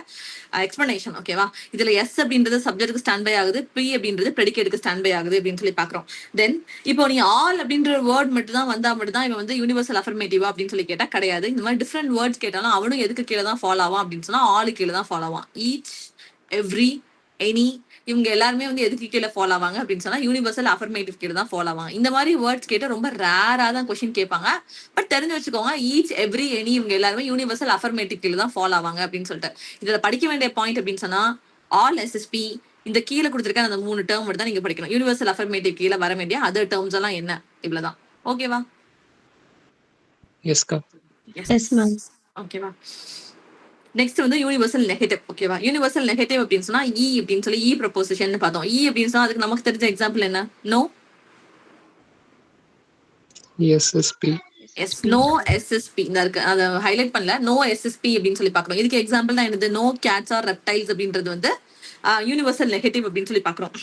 எக்ஸ்பிளனேஷன். ஓகேவா? இதுல எஸ் அப்படின்றது சப்ஜெக்ட்டுக்கு ஸ்டாண்ட் பை ஆகுது, பி அப்படின்றது ப்ரெடிகேட்டுக்கு ஸ்டாண்ட் பை ஆகுது அப்படின்னு சொல்லி பாக்குறோம். தென் இப்போ நீ ஆல் அப்படின்ற வேர்ட் மட்டும் தான் வந்தா மட்டும் தான் இவன் வந்து யூனிவர்சல் அஃபர்மேட்டிவா அப்படின்னு சொல்லி கேட்டா கிடையாது. இந்த மாதிரி டிஃப்ரெண்ட் வேர்ட்ஸ் கேட்டாலும் அவனும் எதுக்கு கீழே தான் ஃபாலோ ஆவான் அப்படின்னு சொன்னா ஆளு கீழே தான் ஃபாலோ ஆவான். ஈச், எவ்ரி, எனி, இவங்க எல்லாருமே வந்து எதுக்கு கீழே ஃபாலோ ஆவாங்க அப்படின்னு சொன்னா யூனிவர்சல் அஃபர்மேட்டிவ் கீழே தான் ஃபாலோ ஆவாங்க. இந்த மாதிரி வேர்ட்ஸ் கேட்டா ரொம்ப ரேரா தான் கொஸ்டின் கேட்பாங்க. பட் தெரிஞ்சு வச்சுக்கோங்க, ஈச், எவ்ரி, எனி இவங்க எல்லாருமே யூனிவர்சல் அஃபர்மேட்டிவ் கீழே தான் ஃபாலோ ஆவாங்க அப்படின்னு சொல்லிட்டு. இதுல படிக்க வேண்டிய பாயிண்ட் அப்படின்னு சொன்னா ஆல் எஸ்எஸ்பி, இந்த கீழே கொடுத்துருக்க அந்த 3 டேர்ம் மட்டும் தான் நீங்க படிக்கணும். யூனிவர்சல் அஃபர்மேட்டிவ் கீழே வர வேண்டிய அதர் டேர்ம்ஸ் எல்லாம் என்ன, இவ்வளவுதான். ஓகேவா?
எஸ்கா.
Yes, ma'am.
ஓகேவா? நெக்ஸ்ட் வந்து யூனிவர்சல் நெகட்டிவ். ஓகேவா? யூனிவர்சல் நெகட்டிவ் அப்படின்னு சொன்னா இ அப்படின்னு சொல்லி இ ப்ரொபோசிஷன் பார்த்தோம். இ அப்படின்னு சொன்னா அதுக்கு நமக்கு தெரிஞ்ச எக்ஸாம்பிள் என்ன? No
SSP.
Yes, no SSP இந்த இருக்கு, அதை ஹைலைட் பண்ணல. நோ எஸ்எஸ்பி அப்படின்னு சொல்லி பாக்குறோம். இதுக்கு எக்ஸாம்பிள் தான் என்னது? நோ கேட்ஸ் ஆர் ரெப்டைல்ஸ் அப்படின்றது வந்து யூனிவர்சல் நெகட்டிவ் அப்படின்னு சொல்லி பாக்குறோம்.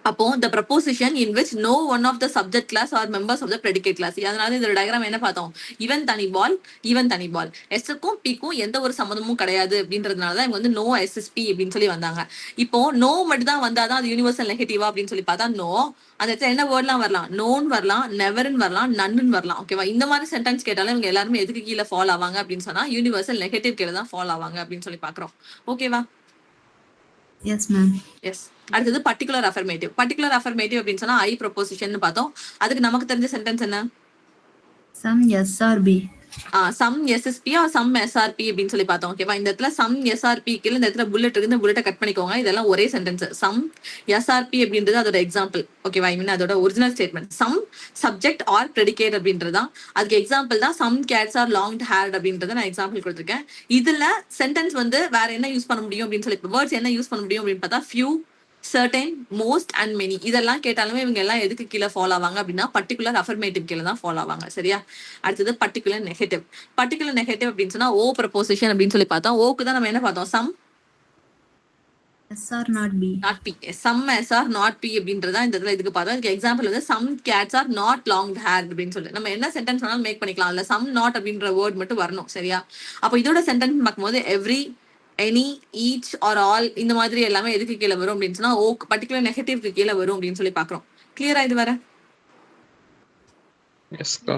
அப்போ the proposition in which no one of the subject class or members of the predicate class. அதனால இந்த டயக்ராம் என்ன பார்த்தோம்? இவன் தனி பால், இவன் தனி பால், எஸ்க்கும் பிக்கும் எந்த ஒரு சம்மந்தமும் கிடையாது அப்படின்றதுனாலதான் இவங்க வந்து நோ எஸ்எஸ்பி அப்படின்னு சொல்லி வந்தாங்க. இப்போ நோ மட்டும் தான் வந்தாதான் அது யூனிவர்சல் நெகட்டிவா அப்படின்னு சொல்லி பார்த்தா நோ, அந்த இடத்துல என்ன வேர்ட்லாம் வரலாம்? நோன் வரலாம், நெவர்ன்னு வரலாம், நன்னு வரலாம். ஓகேவா? இந்த மாதிரி சென்டென்ஸ் கேட்டாலும் இவங்க எல்லாருமே எதுக்கு கீழே ஃபாலோ ஆவாங்க அப்படின்னு சொன்னா யூனிவர்சல் நெகட்டிவ் கீழே தான் ஃபாலோ ஆவாங்க அப்படின்னு சொல்லி பாக்குறோம். ஓகேவா?
Yes, ma'am.
எஸ். அடுத்தது பர்டிகுலர் அஃபர்மேட்டிவ். பர்டிகுலர் அஃபர்மேட்டிவ் அப்படின்னு சொன்னா ஐ ப்ரொபோசிஷன் பார்த்தோம். அதுக்கு நமக்கு தெரிஞ்ச சென்டென்ஸ் என்ன?
Some yes or B.
Some SSP are some SRP அப்படின்னு சொல்லி பார்த்தோம். ஓகேவா? இந்த இடத்துல சம் எஸ்ஆர்பி கீழே இந்த இடத்துல புல்லட் இருக்கு, இந்த புல்லட்டை கட் பண்ணிக்கோங்க. இதெல்லாம் ஒரே சென்டென்ஸ். சம் எஸ்ஆர்பி அப்படின்றது அதோட எக்ஸாம்பிள். ஓகேவா? ஐ மீன் அதோட original statement. Some subject are predicate அப்படின்றதான் அதுக்கு எக்ஸாம்பிள் தான் some cats are long haired அப்படின்றத நான் எக்ஸாம்பிள் கொடுத்துருக்கேன். இதுல சென்டென்ஸ் வந்து வேற என்ன யூஸ் பண்ண முடியும் அப்படின்னு சொல்லி வேர்ட்ஸ் என்ன யூஸ் பண்ண முடியும் அப்படின்னு பார்த்தா few, certain, most and many இதெல்லாம் கேட்டாலுமே இவங்க எல்லாம் எதுக்கு கீழே ஃபாலோ ஆவாங்க அப்படின்னா பர்டிகுலர் அஃபர்மேட்டிவ் கீழே தான் ஃபாலோ ஆவாங்க. சரியா? அடுத்தது பர்டிகுலர் நெகட்டிவ். பர்டிகுலர் நெகட்டிவ் அப்படின்னு சொன்னா ஓ ப்ரொபோசிஷன் அப்படின்னு சொல்லி பார்த்தோம். ஓக்கு தான் நம்ம என்ன பார்த்தோம்? Some
Yes or not B.
Not B. Some S are not B அப்படின்றதா இந்த இடத்துல இதுக்கு பார்த்தோம். இதுக்கு எக்ஸாம்பிள் வந்து some cats are not long hair அப்படின்னு சொல்லிட்டு நம்ம என்ன சென்டென்ஸ் வேணாலும் மேக் பண்ணிக்கலாம். அதுல சம் நாட் அப்படின்ற வேர்ட் மட்டும் வரணும். சரியா? அப்போ இதோட சென்டென்ஸ் பார்க்கும்போது every, any, each are all இந்த மாதிரி எல்லாமே எதுக்கு கீழே வரும் அப்படின்னு சொன்னா ஓ பர்டிகுலர் நெகட்டிவ்க்கு கீழே வரும் அப்படின்னு சொல்லி பாக்குறோம். கிளியரா இது வர?
எஸ்கா.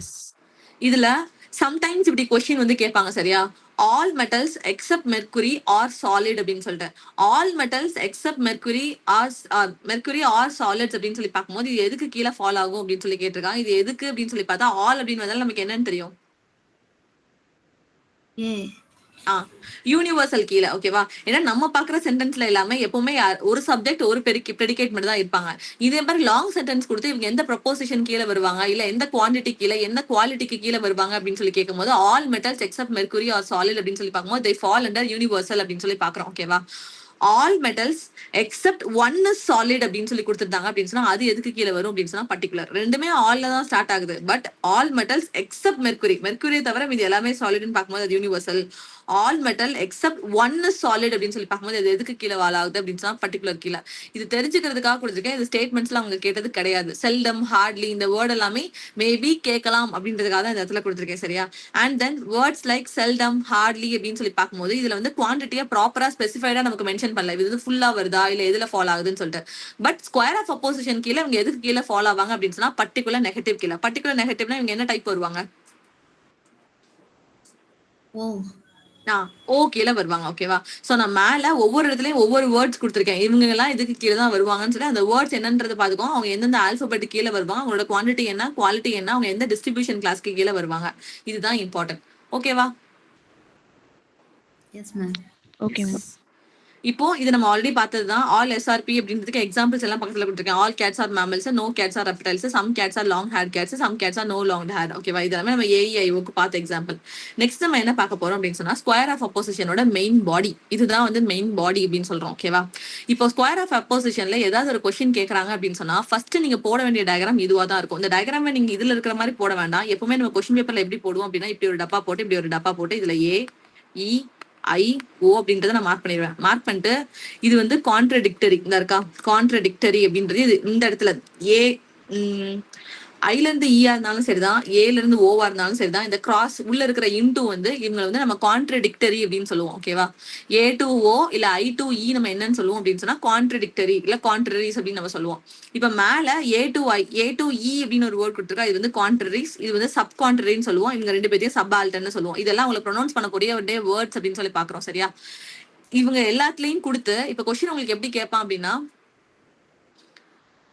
எஸ். இதுல சம்டைம்ஸ் இப்படி கொஸ்டின் வந்து கேட்பாங்க. சரியா? All metals except mercury are solid அப்படின்னு சொல்லிட்டு all metals except mercury are solids அப்படின்னு சொல்லி பார்க்கும்போது இது எதுக்கு கீழே ஃபாலோ ஆகும் அப்படின்னு சொல்லி கேட்டிருக்காங்க. இது எதுக்கு அப்படின்னு சொல்லி பார்த்தா ஆல் அப்படின்னு வந்தாலும் நமக்கு என்னன்னு தெரியும்?
A.
யூனிவர்சல் கீழே. ஓகேவா? ஏன்னா நம்ம பாக்குற சென்டென்ஸ்ல எல்லாமே எப்பவுமே ஒரு சப்ஜெக்ட் ஒரு ப்ரெடிகேட் மட்டும் தான் இருப்பாங்க. இதே மாதிரி லாங் சென்டென்ஸ் கொடுத்து இவங்க எந்த ப்ரொபோசிஷன் கீழே வருவாங்க, இல்ல எந்த குவான்டிட்டி கீழே எந்த குவாலிட்டிக்கு கீழே வருவாங்க அப்படின்னு சொல்லி கேட்கும்போது all metals except mercury are solid அப்படின்னு சொல்லி பார்க்கும்போது they fall under யூனிவர்சல் அப்படின்னு சொல்லி பாக்குறோம். ஓகேவா? All metals accept one is solid அப்படின்னு சொல்லி கொடுத்துருந்தாங்க அப்படின்னு சொன்னா அது எதுக்கு கீழே வரும் அப்படின்னு சொன்னா பர்டிகுலர். ரெண்டுமே ஆல்ல தான் ஸ்டார்ட் ஆகுது. பட் ஆல் மெட்டல்ஸ் எக்ஸப்ட் மெர்க்குரியை தவிர இது எல்லாமே சாலிட்னு பார்க்கும்போது அது universal. All metal accept one is solid அப்படின்னு சொல்லி பார்க்கும்போது அது எதுக்கு கீழே வால் ஆகுது அப்படின்னு சொன்னா பர்டிகுலர் கீழே. இது தெரிஞ்சுக்கிறதுக்காக கொடுத்துருக்கேன். இது ஸ்டேட்மெண்ட்ஸ்ல அவங்க கேட்டது கிடையாது. செல்டம், ஹார்ட்லி இந்த வேர்ட் எல்லாமே மேபி கேட்கலாம் அப்படின்றதுக்காக தான் இந்த இடத்துல கொடுத்துருக்கேன். சரியா? And then words like seldom, hardly அப்படின்னு சொல்லி பார்க்கும்போது இதுல வந்து குவான்டிட்டியா ப்ராப்பரா ஸ்பெசிஃபைடா நமக்கு மென்ஷன் பண்ணல. இது வந்து ஃபுல்லா வருதா இல்ல எதுல ஃபாலோ ஆகுதுன்னு சொல்லிட்டு. பட் ஸ்கொயர் ஆஃப் அப்போசிஷன் கீழே இவங்க எதுக்கு கீழே ஃபாலோ ஆவாங்க அப்படின்னு சொன்னா பர்டிகுலர் நெகட்டிவ் கீழே. பர்டிகுலர் நெகட்டிவ்னா இவங்க என்ன டைப் வருவாங்க? ஓ கீழே வருவாங்க. ஓகேவா? சோ நான் மேல ஒவ்வொரு இடத்துலயும் ஒவ்வொரு வேர்ட்ஸ் கொடுத்துருக்கேன். இவங்க எல்லாம் இதுக்கு கீழே தான் வருவாங்கன்னு சொல்லி அந்த வேர்ட்ஸ் என்னன்றது பாத்துக்கோ. அவங்க எந்தெந்த ஆல்பபெட் கீழே வருவாங்க, அவங்களோட குவான்டிட்டி என்ன, குவாலிட்டி என்ன, அவங்க எந்த டிஸ்ட்ரிபியூஷன் கிளாஸ்க்கு கீழே வருவாங்க. இதுதான் இம்பார்ட்டன்ட். ஓகேவா?
Yes ma'am.
Okay ma'am.
இப்போ இது நம்ம ஆல்ரெடி பார்த்ததுதான். ஆல் எஸ்ஆர்பி அப்படின்றதுக்கு எக்ஸாம்பிள்ஸ் எல்லாம் பக்கத்துல கொடுத்துருக்கேன். All cats are mammals, no cats are reptiles, some cats are long hair cats, some cats are no long hair. ஓகேவா? இதெல்லாமே நம்ம ஏஐஓக்கு பார்த்த எக்ஸாம்பிள். நெக்ஸ்ட் நம்ம என்ன பார்க்க போறோம் அப்படின்னு சொன்னா ஸ்கொயர் ஆஃப் அப்போசிஷனோட மெயின் பாடி. இதுதான் வந்து மெயின் பாடி அப்படின்னு சொல்றோம். ஓகேவா? இப்போ ஸ்கொயர் ஆஃப் அப்போசிஷன்ல ஏதாவது ஒரு கொஸ்டின் கேட்கறாங்க அப்படின்னு சொன்னா ஃபர்ஸ்ட் நீங்க போட வேண்டிய டயக்ராம் இதுவா தான் இருக்கும். இந்த டயக்ராம் நீங்க இதுல இருக்கிற மாதிரி போட வேண்டாம். எப்பவுமே நம்ம கொஸ்டின் பேப்பர்ல எப்படி போடுவோம் அப்படின்னா இப்படி ஒரு டப்பா போட்டு இப்படி ஒரு டப்பா போட்டு இதுல ஏ இ ஐ ஓ அப்படின்றத நான் மார்க் பண்ணிடுவேன். மார்க் பண்ணிட்டு இது வந்து கான்ட்ரடிக்டரி இந்த இருக்கா, கான்ட்ரடிக்டரி அப்படின்றது இது இந்த இடத்துல ஏ ஐல இருந்து ஈயா இருந்தாலும் சரிதான், ஏல இருந்து ஓவா இருந்தாலும் சரிதான். இந்த கிராஸ் உள்ள இருக்கிற இன்டூ வந்து இவங்க வந்து நம்ம கான்ட்ரடிக்டரி அப்படின்னு சொல்லுவோம். ஓகேவா? ஏ டு ஓ இல்ல ஐ டு இ நம்ம என்னன்னு சொல்லுவோம் அப்படின்னு சொன்னா கான்ட்ரடிக்டரி இல்ல கான்ட்ரரிஸ் அப்படின்னு நம்ம சொல்லுவோம். இப்ப மேல A to I A to இ அப்படின்னு ஒரு வேர்ட் கொடுத்துருக்கா. இது வந்து கான்ட்ரரிஸ், இது வந்து சப் கான்ட்ரரின்னு சொல்லுவோம். இவங்க ரெண்டு பேரையும் சப் ஆல்டர்னு சொல்லுவோம். இதெல்லாம் உங்களுக்கு ப்ரொனவுன்ஸ் பண்ணக்கூடிய ஒரு வேர்ட்ஸ் அப்படின்னு சொல்லி பாக்குறோம். சரியா? இவங்க எல்லாத்துலயும் கொடுத்து இப்ப கொஸ்டின் உங்களுக்கு எப்படி கேட்பான் அப்படின்னா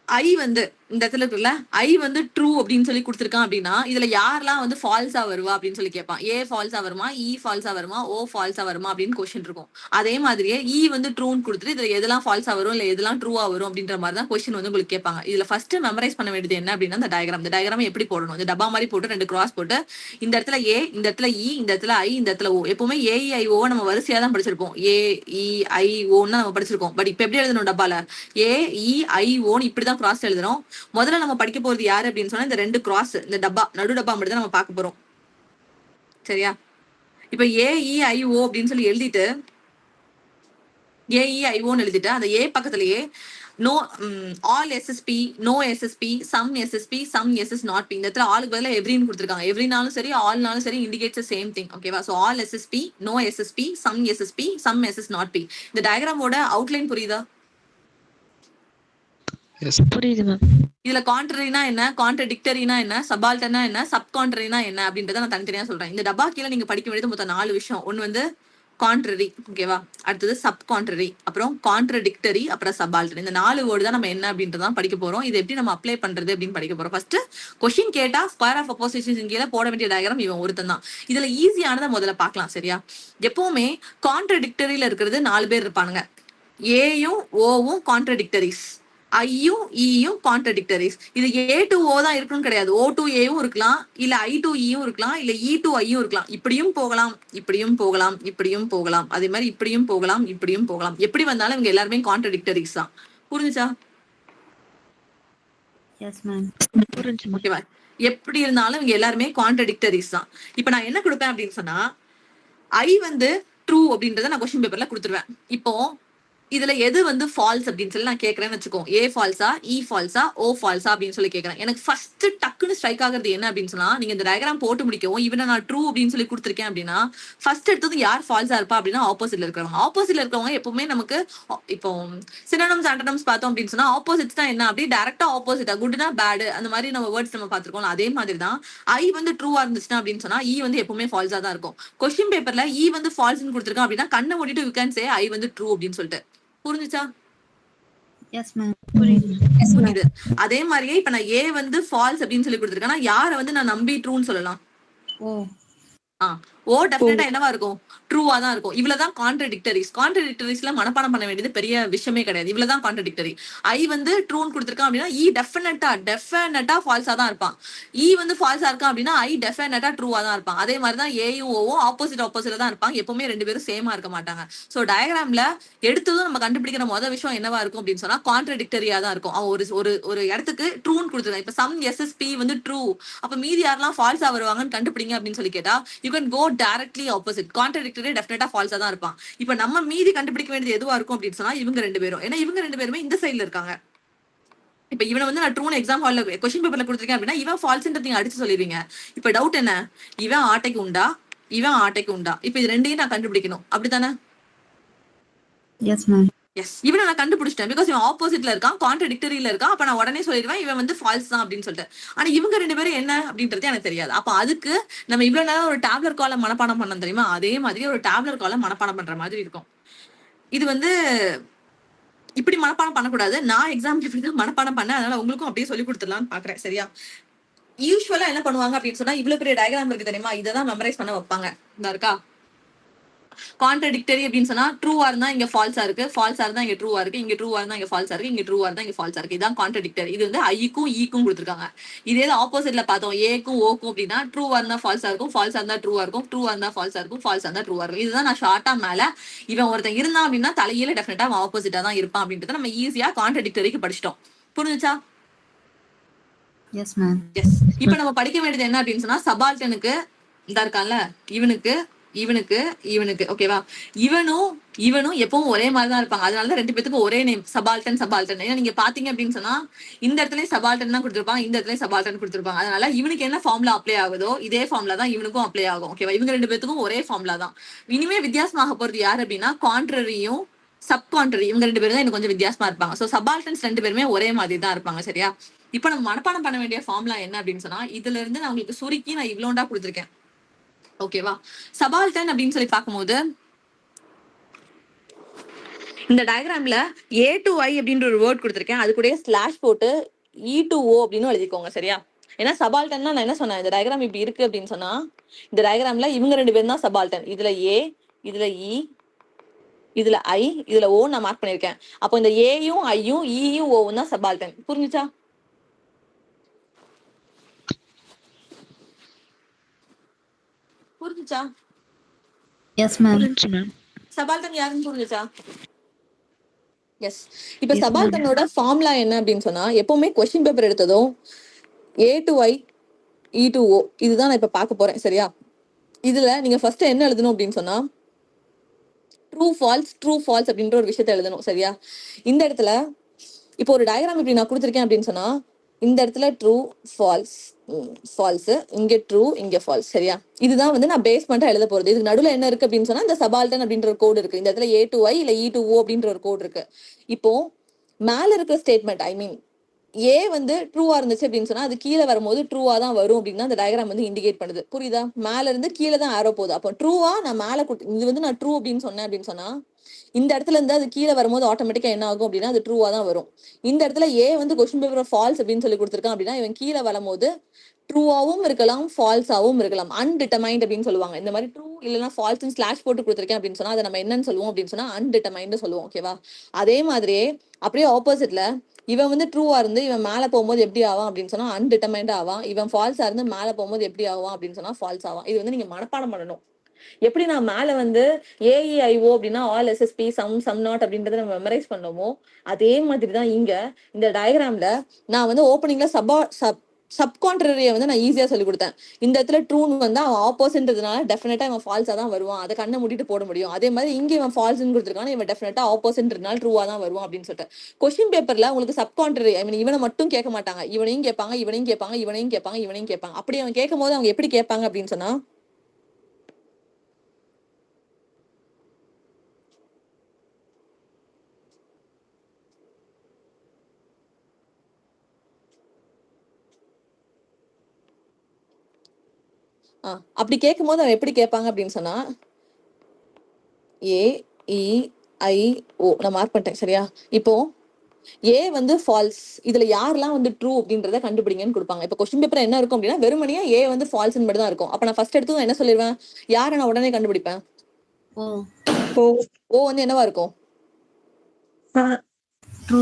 ஐ வந்து இந்த இடத்துல இருக்குல்ல ஐ வந்து ட்ரூ அப்படின்னு சொல்லி கொடுத்துருக்கான் அப்படின்னா இதுல யாரெல்லாம் வந்து ஃபால்ஸா வருவா அப்படின்னு சொல்லி கேட்பான். ஏ ஃபால்ஸா வருமா, இ ஃபால்ஸா வருமா, ஓ ஃபால்ஸா வருமா அப்படின்னு கொஸ்டின் இருக்கும். அதே மாதிரியே இ வந்து ட்ரூன்னு கொடுத்துட்டு இதுல எதெல்லாம் ஃபால்ஸா வரும் இல்ல எதெல்லாம் ட்ரூவா வரும் அப்படின்ற மாதிரி தான் கொஸ்டின் வந்து உங்களுக்கு கேட்பாங்க. இதுல ஃபர்ஸ்ட் மெமரைஸ் பண்ண வேண்டியது என்ன அப்படின்னா இந்த டயக்ராம் எப்படி போடணும். இந்த டப்பா மாதிரி போட்டு ரெண்டு கிராஸ் போட்டு இந்த இடத்துல ஏ, இந்த இடத்துல இ, இந்த இடத்துல ஐ, இந்த இடத்துல ஓ. எப்பவுமே ஏஇஐஓ நம்ம வரிசையா தான் படிச்சிருப்போம். ஏ இ ஐ ஓன்னு நம்ம படிச்சிருக்கோம். பட் இப்ப எப்படி எழுதணும் டப்பால ஏ இ ஐ ஓன்னு இப்படிதான் கிராஸ் எழுதணும். முதல்ல நம்ம படிக்க போறது யாரு அப்படின்னு சொன்னா இந்த ரெண்டு கிராஸ் இந்த டப்பா நடு டப்பா மட்டும் தான் நம்ம பார்க்க போறோம். சரியா? இப்ப ஏஇஐஓ அப்படின்னு சொல்லி எழுதிட்டு ஏஇஐஓன்னு எழுதிட்டு அந்த ஏ பக்கத்திலேயே no all S is P, no SSP, some SSP, some SS not P. இந்த இடத்துல ஆளுக்கு பதிலா எவ்ரின்னு கொடுத்துருக்காங்க. எவ்ரினாலும் சரி ஆல்னாலும் சரி இண்டிகேட்ஸ் சேம் திங். ஓகேவா? So all S is P, no SSP, some SSP, some SS not P. இந்த டயக்ராமோட அவுட்லைன் புரியுதா?
புரியுது மேம்.
இதுல கான்ட்ரரினா என்ன, கான்ட்ரடிக்டரினா என்ன, சபால்டர்னா என்ன, சப் கான்ட்ரரினா என்ன அப்படின்றத நான் தனித்தனியா சொல்றேன். இந்த டப்பா கீழே நீங்க படிக்க வேண்டியது மொத்தம் 4 விஷயம். ஒன்னு வந்து கான்ட்ரரி, ஓகேவா? அடுத்தது சப் கான்ட்ரரி, அப்புறம் கான்ட்ரடிக்டரி, அப்புறம் சபால்டர். இந்த 4 வேர்டு தான் நம்ம என்ன அப்படின்றதான் படிக்க போறோம். இது எப்படி நம்ம அப்ளை பண்றது அப்படின்னு படிக்க போறோம். ஃபர்ஸ்ட் கொஸ்டின் கேட்டா ஸ்கொயர் ஆஃப் அப்போசிஷன் கீழே போட வேண்டிய டயக்ராம் இவன் ஒருத்தன் தான். இதுல ஈஸியானதை முதல்ல பார்க்கலாம். சரியா? எப்பவுமே கான்ட்ரடிக்டரியில இருக்கிறது 4 பேர் இருப்பானுங்க. ஏயும் ஓவும் கான்ட்ரடிக்டரிஸ், ஐயும் ஈயும் கான்ட்ரடிக்டரிஸ். இது ஏ டு ஓ தான் இருக்கணும் கிடையாது. ஓ டு ஏவும் இருக்கலாம், இல்ல ஐ டு ஈயும் இருக்கலாம், இல்ல இ டு ஐயும் இருக்கலாம். இப்படியும் போகலாம், இப்படியும் போகலாம், இப்படியும் போகலாம், அதே மாதிரி இப்படியும் போகலாம், இப்படியும் போகலாம். எப்படி வந்தாலும் இவங்க எல்லாருமே கான்ட்ரடிக்டரிஸ் தான். புரிஞ்சுச்சா?
Yes ma'am.
புரிஞ்சு.
ஓகேவா? எப்படி இருந்தாலும் இவங்க எல்லாருமே கான்ட்ரடிக்டரிஸ் தான். இப்ப நான் என்ன கொடுப்பேன் அப்படின்னு சொன்னா ஐ வந்து ட்ரூ அப்படின்றத நான் கொஸ்டின் பேப்பர்ல கொடுத்துருவேன். இப்போ இதுல எது வந்து ஃபால்ஸ் அப்படின்னு சொல்லி நான் கேட்கறேன்னு வச்சுக்கோ. ஏ ஃபால்ஸா, இ ஃபால்ஸா, ஓ ஃபால்ஸா அப்படின்னு சொல்லி கேட்கறேன். எனக்கு ஃபர்ஸ்ட் டக்குன்னு ஸ்ட்ரைக் ஆகுறது என்ன அப்படின்னு சொன்னா நீங்க இந்த டயக்ராம் போட்டு முடிக்கவும் இவனை நான் ட்ரூ அப்படின்னு சொல்லி கொடுத்துருக்கேன் அப்படின்னா ஃபர்ஸ்ட் எடுத்தது யார் ஃபால்ஸா இருப்பா அப்படின்னா ஆப்போசிட்ல இருக்கிறவங்க. ஆப்போசிட்ல இருக்கவங்க எப்பவுமே நமக்கு இப்போ சினோனிம்ஸ் ஆன்டோனிம்ஸ் பார்த்தோம் அப்படின்னு சொன்னா ஆப்போசிட்ஸ் தான் என்ன அப்படி டைரக்டா ஆப்போசிட்டா குட்னா பேட் அந்த மாதிரி நம்ம வேர்ட்ஸ் நம்ம பார்த்திருக்கோம். அதே மாதிரி தான் ஐ வந்து ட்ரூவா இருந்துச்சுன்னா அப்படின்னு சொன்னா இ வந்து எப்பவுமே ஃபால்ஸா தான் இருக்கும். கொஸ்டின் பேப்பர்ல இ வந்து ஃபால்ஸ்னு கொடுத்துருக்கோம் அப்படின்னா கண்ணை மூடிட்டு யூ கேன் சே ஐ வந்து ட்ரூ அப்படின்னு சொல்லிட்டு. புரிஞ்சுச்சா?
Yes ma'am.
புரியுது. அதே மாதிரியே இப்ப நான் ஏ வந்து ஃபால்ஸ் அப்படின்னு சொல்லி கொடுத்துருக்கேன்னா யார வந்து நான் நம்பி ட்ரூன்னு சொல்லலாம்?
ஓ.
ஓ டெஃபினட்டா என்னவா இருக்கும், ட்ரூவா தான் இருக்கும். இவ்வளவுதான் கான்ட்ரடிக்டரிஸ். கான்ட்ரடிக்டரிஸ்ல மனப்பாடம் பண்ண வேண்டியது பெரிய விஷயமே கிடையாது. இவ்வளவுதான் கான்ட்ரடிக்டரி. ஐ வந்து ட்ரூன்னு கொடுத்திருக்கான் அப்படின்னா இ டெஃபினட்டா ஃபால்ஸா தான் இருப்பான். இ வந்து ஃபால்ஸா இருக்கான் அப்படின்னா ஐ டெஃபினட்டா ட்ரூவா தான் இருப்பான். அதே மாதிரி தான் ஏயும் ஓவும் ஆப்போசிட்ல தான் இருப்பாங்க. எப்பவுமே ரெண்டு பேரும் சேமா இருக்க மாட்டாங்க. சோ டயக்ராம்ல எடுத்ததும் நம்ம கண்டுபிடிக்கிற முதல் விஷயம் என்னவா இருக்கும் அப்படின்னு சொன்னா கான்ட்ரடிக்டரியா தான் இருக்கும். அவன் ஒரு ஒரு ஒரு இடத்துக்கு ட்ரூன்னு கொடுத்துருக்கான். இப்ப சம் எஸ்எஸ்பி வந்து ட்ரூ, அப்ப மீதி யாரெல்லாம் ஃபால்ஸா வருவாங்கன்னு கண்டுபிடிங்க அப்படின்னு சொல்லி கேட்டா you can go directly opposite. Contradictory டெஃபினட்டா ஃபால்ஸா தான் இருப்பான். இப்ப நம்ம மீதி கண்டுபிடிக்க வேண்டியது எதுவா இருக்கும் அப்படின்னு சொன்னா இவங்க ரெண்டு பேரும். ஏன்னா இவங்க ரெண்டு பேருமே இந்த சைடுல இருக்காங்க. இப்ப இவனை வந்து நான் ட்ரூன் எக்ஸாம் ஹால்ல கொஸ்டின் பேப்பர்ல கொடுத்துருக்கேன் அப்படின்னா இவன் ஃபால்ஸ்ன்றது நீங்க அடிச்சு சொல்லிடுவீங்க. இப்ப டவுட் என்ன, இவன் ஆட்டைக்கு உண்டா இவன் ஆட்டைக்கு உண்டா, இப்ப இது ரெண்டையும் நான் கண்டுபிடிக்கணும். அப்படித்தானே?
Yes, ma'am.
எஸ், இவனை நான் கண்டுபிடிச்சிட்டேன். பிகாஸ் இவன் ஆப்போசிட்ல இருக்கான், கான்ட்ரடிக்டரியில இருக்கான். அப்ப நான் உடனே சொல்லிடுவேன் இவன் வந்து ஃபால்ஸ் தான் அப்படின்னு சொல்லிட்டு. ஆனா இவங்க ரெண்டு பேரும் என்ன அப்படின்றது எனக்கு தெரியாது. அப்ப அதுக்கு நம்ம இவ்வளவு நேரம் ஒரு டேப்லர் காலம் மனப்பாடம் பண்ண தெரியுமா, அதே மாதிரி ஒரு டேப்லர் காலம் மனப்பாடம் பண்ற மாதிரி இருக்கும். இது வந்து இப்படி மனப்பாடம் பண்ணக்கூடாது. நான் எக்ஸாம் இப்படிதான் மனப்பாடம் பண்ணேன், அதனால உங்களுக்கும் அப்படியே சொல்லி கொடுத்துடலாம்னு பாக்குறேன். சரியா? யூஸ்வலா என்ன பண்ணுவாங்க அப்படின்னு சொன்னா இவ்வளவு பெரிய டயக்ராம் இருக்கு தெரியுமா, இதான் மெமரைஸ் பண்ண வைப்பாங்க. இந்த இருக்கா கான்ட்ரடிக்டரி அப்படின்னு சொன்னா ட்ரூவா இருந்தா இங்க ஃபால்ஸா இருக்கு, ஃபால்ஸா இருந்தா இங்க ட்ரூவா இருக்கு, இங்க ட்ரூவா இருந்தா இங்க ஃபால்ஸா இருக்கு, இங்க ட்ரூவா இருந்தா இங்க ஃபால்ஸா இருக்கு. இதான் கான்ட்ரடிக்டரி. இது வந்து ஐக்கும் ஈக்கும் கொடுத்துருக்காங்க. இதே ஆப்போசிட்ல பார்த்தோம் ஏக்கும் ஓக்கும் அப்படின்னா ட்ரூவா இருந்தா ஃபால்ஸா இருக்கும், ஃபால்ஸா இருந்தா ட்ரூவா இருக்கும், ட்ரூவா இருந்தா ஃபால்ஸா இருக்கும், ஃபால்ஸா இருந்தா ட்ரூவா இருக்கும். இதுதான் நான் ஷார்ட்டா மேல இவன் ஒருத்தன் இருந்தான் அப்படின்னா தலையில டெஃபினட்டா அவன் ஆப்போசிட்டா தான் இருப்பான் அப்படின்றத நம்ம ஈஸியா கான்ட்ரடிக்டரிக்கு படிச்சிட்டோம். புரிஞ்சுச்சா?
Yes, ma'am.
எஸ். இப்ப நம்ம படிக்க வேண்டியது என்ன அப்படின்னு சொன்னா சபால்டனுக்கு இதா இருக்கான்ல, இவனுக்கு இவனுக்கு இவனுக்கு ஓகேவா, இவனும் எப்பவும் ஒரே மாதிரி தான் இருப்பாங்க. அதனாலதான் ரெண்டு பேத்துக்கு ஒரே நேம் சபால்டன். ஏன்னா நீங்க பாத்தீங்க அப்படின்னு சொன்னா இந்த இடத்துலயும் சபால்டன் தான் கொடுத்திருப்பாங்க, இந்த இடத்துலயும் சபால்டன் கொடுத்திருப்பாங்க. அதனால இவனுக்கு என்ன ஃபார்முலா அப்ளை ஆகுதோ இதே ஃபார்முலா தான் இவனுக்கும் அப்ளை ஆகும். ஓகேவா? இவங்க ரெண்டு பேத்துக்கும் ஒரே ஃபார்முலா தான். இனிமே வித்தியாசமாக போறது யாரு அப்படின்னா கான்ட்ரரியும் சப்கான்ட்ரரி. இவங்க ரெண்டு பேரும் தான் எனக்கு கொஞ்சம் வித்தியாசமா இருப்பாங்க. சோ சபால்டன்ஸ் ரெண்டு பேருமே ஒரே மாதிரி தான் இருப்பாங்க. சரியா? இப்ப நம்ம மனப்பாடம் பண்ண வேண்டிய ஃபார்முலா என்ன அப்படின்னு சொன்னா இதுல இருந்து நான் உங்களுக்கு சுருக்கி நான் இவ்வளோண்டா கொடுத்துருக்கேன். ஓகேவா? சபால்டன் அப்படின்னு சொல்லி பார்க்கும்போது இந்த டயக்ராம்ல ஏ டு ஐ அப்படின்ற ஒரு வேர்ட் கொடுத்துருக்கேன். அது கூட ஸ்லாஷ் போட்டு இ டு ஓ அப்படின்னு எழுதிக்கோங்க. சரியா? ஏன்னா சபால்டன்னா நான் என்ன சொன்னேன், இந்த டயக்ராம் இப்படி இருக்கு அப்படின்னு சொன்னா இந்த டயக்ராம்ல இவங்க ரெண்டு பேரும் தான் சபால்டன். இதுல ஏ, இதுல இ, இதுல ஐ, இதுல ஓ நான் மார்க் பண்ணிருக்கேன். அப்போ இந்த ஏயும் ஐயும் இயும் ஓவும் தான் சபால்டன். புரிஞ்சுச்சா? புரிஞ்சுச்சா?
Yes, ma'am.
புரிஞ்சு மேம்.
சபால்டன் யாருன்னு புரிஞ்சுச்சா? எஸ். இப்ப சபால்டனோட ஃபார்முலா என்ன அப்படின்னு சொன்னா எப்பவுமே கொஸ்டின் பேப்பர் எடுத்ததும் A to I E to ஓ இதுதான் நான் இப்ப பார்க்க போறேன். சரியா? இதுல நீங்க ஃபர்ஸ்ட் என்ன எழுதணும் அப்படின்னு சொன்னா ட்ரூ ஃபால்ஸ் அப்படின்ற ஒரு விஷயத்த எழுதணும். சரியா? இந்த இடத்துல இப்போ ஒரு டயக்ராம் இப்படி நான் கொடுத்துருக்கேன் அப்படின்னு சொன்னா இந்த இடத்துல ட்ரூ ஃபால்ஸ், இங்க ட்ரூ இங்க ஃபால்ஸ். சரியா? இதுதான் வந்து நான் பேஸ்மெண்டா எழுத போறது. இதுக்கு நடுவுல என்ன இருக்கு அப்படின்னு சொன்னா இந்த சபால்டன் அப்படின்ற ஒரு கோடு இருக்கு. இந்த இடத்துல ஏ டு ஐ இல்ல இ டு ஓ அப்படின்ற ஒரு கோடு இருக்கு. இப்போ மேல இருக்கிற ஸ்டேட்மெண்ட் ஐ மீன் ஏ வந்து ட்ரூவா இருந்துச்சு அப்படின்னு சொன்னா அது கீழே வரும்போது ட்ரூவா தான் வரும் அப்படின்னு அந்த டயக்ராம் வந்து இண்டிகேட் பண்ணுது. புரியுதா? மேல இருந்து கீழே தான் ஆரோ போகுது. அப்போ ட்ரூவா நான் மேல இது வந்து நான் ட்ரூ அப்படின்னு சொன்னேன் அப்படின்னு சொன்னா இந்த இடத்துல இருந்து அது கீழே வரும்போது ஆட்டோமேட்டிக்கா என்ன ஆகும் அப்படின்னா அது ட்ரூவா தான் வரும். இந்த இடத்துல ஏ வந்து கொஸ்டின் பேப்பர் ஃபால்ஸ் அப்படின்னு சொல்லி கொடுத்துருக்கான் அப்படின்னா இவன் கீழே வரும்போது ட்ரூவாவும் இருக்கலாம் ஃபால்ஸாவும் இருக்கலாம். அன்டிட்டர்மைண்ட் அப்படின்னு சொல்லுவாங்க. இந்த மாதிரி ட்ரூ இல்லைன்னா ஃபால்ஸ் ஸ்லாஷ் போட்டு கொடுத்துருக்கேன் அப்படின்னு சொன்னா அதை நம்ம என்னன்னு சொல்லுவோம் அப்படின்னு சொன்னா அன்டிட்டர்மைண்ட் சொல்லுவோம். ஓகேவா? அதே மாதிரியே அப்படியே ஆப்போசிட்ல இவன் வந்து ட்ரூவா இருந்து இவன் மேல போகும்போது எப்படி ஆவான் அப்படின்னு சொன்னா அன்டிட்டர்மைண்ட் ஆவான். இவன் ஃபால்ஸா இருந்து மேல போகும்போது எப்படி ஆவான் அப்படின்னு சொன்னா ஃபால்ஸ் ஆவான். இது வந்து நீங்க மனப்பாடம் பண்ணணும். எப்படி நான் மேல வந்து ஏஇஐஓ அப்படின்னா ஆல் எஸ்எஸ்பி சம் நாட் அப்படின்றத நம்ம மெமரைஸ் பண்ணோமோ அதே மாதிரிதான் இங்க இந்த டயக்ராம்ல நான் வந்து ஓப்பனிங்ல சப்கான்ட்ரரியை வந்து நான் ஈஸியா சொல்லி கொடுத்தேன். இந்த இடத்துல ட்ரூன்னு வந்து அவன் ஆப்போசிட்ன்றதுனால டெஃபினட்டா இவன் ஃபால்ஸா தான் வருவான், அதை கண்ணை மூடிட்டு போட முடியும். அதே மாதிரி இங்க இவன் ஃபால்ஸ்ன்னு கொடுத்துருக்கான், இவன் டெஃபினட்டா ஆப்போசிட்ன்றதுனால ட்ரூவா தான் வருவான் அப்படின்னு சொல்லிட்டு கொஸ்டின் பேப்பர்ல உங்களுக்கு சப்கான்ட்ரரி ஐ மீன் இவனை மட்டும் கேட்க மாட்டாங்க, இவனையும் கேட்பாங்க, இவனையும் கேட்பாங்க, இவனையும் கேட்பாங்க, இவனையும் கேட்பாங்க. அப்படி அவன் கேட்கும் போது அவங்க எப்படி கேட்பாங்க அப்படின்னு சொன்னா அப்படி கேட்கும் போது அவன் எப்படி கேட்பாங்க அப்படின்னு சொன்னா ஏ இ ஐ ஓ நான் மார்க் பண்ணிட்டேன். சரியா? இப்போ ஏ வந்து ஃபால்ஸ், இதுல யாரெல்லாம் வந்து ட்ரூ அப்படின்றத கண்டுபிடிங்கன்னு கொடுப்பாங்க. இப்ப கொஸ்டின் பேப்பர் என்ன இருக்கும் அப்படின்னா வெறுமனையா ஏ வந்து ஃபால்ஸ் மட்டும் தான் இருக்கும். அப்ப நான் ஃபர்ஸ்ட் எடுத்து என்ன சொல்லிடுவேன், யாரை நான் உடனே கண்டுபிடிப்பேன்?
ஓ
ஓ
ஓ வந்து என்னவா இருக்கும்?
ட்ரூ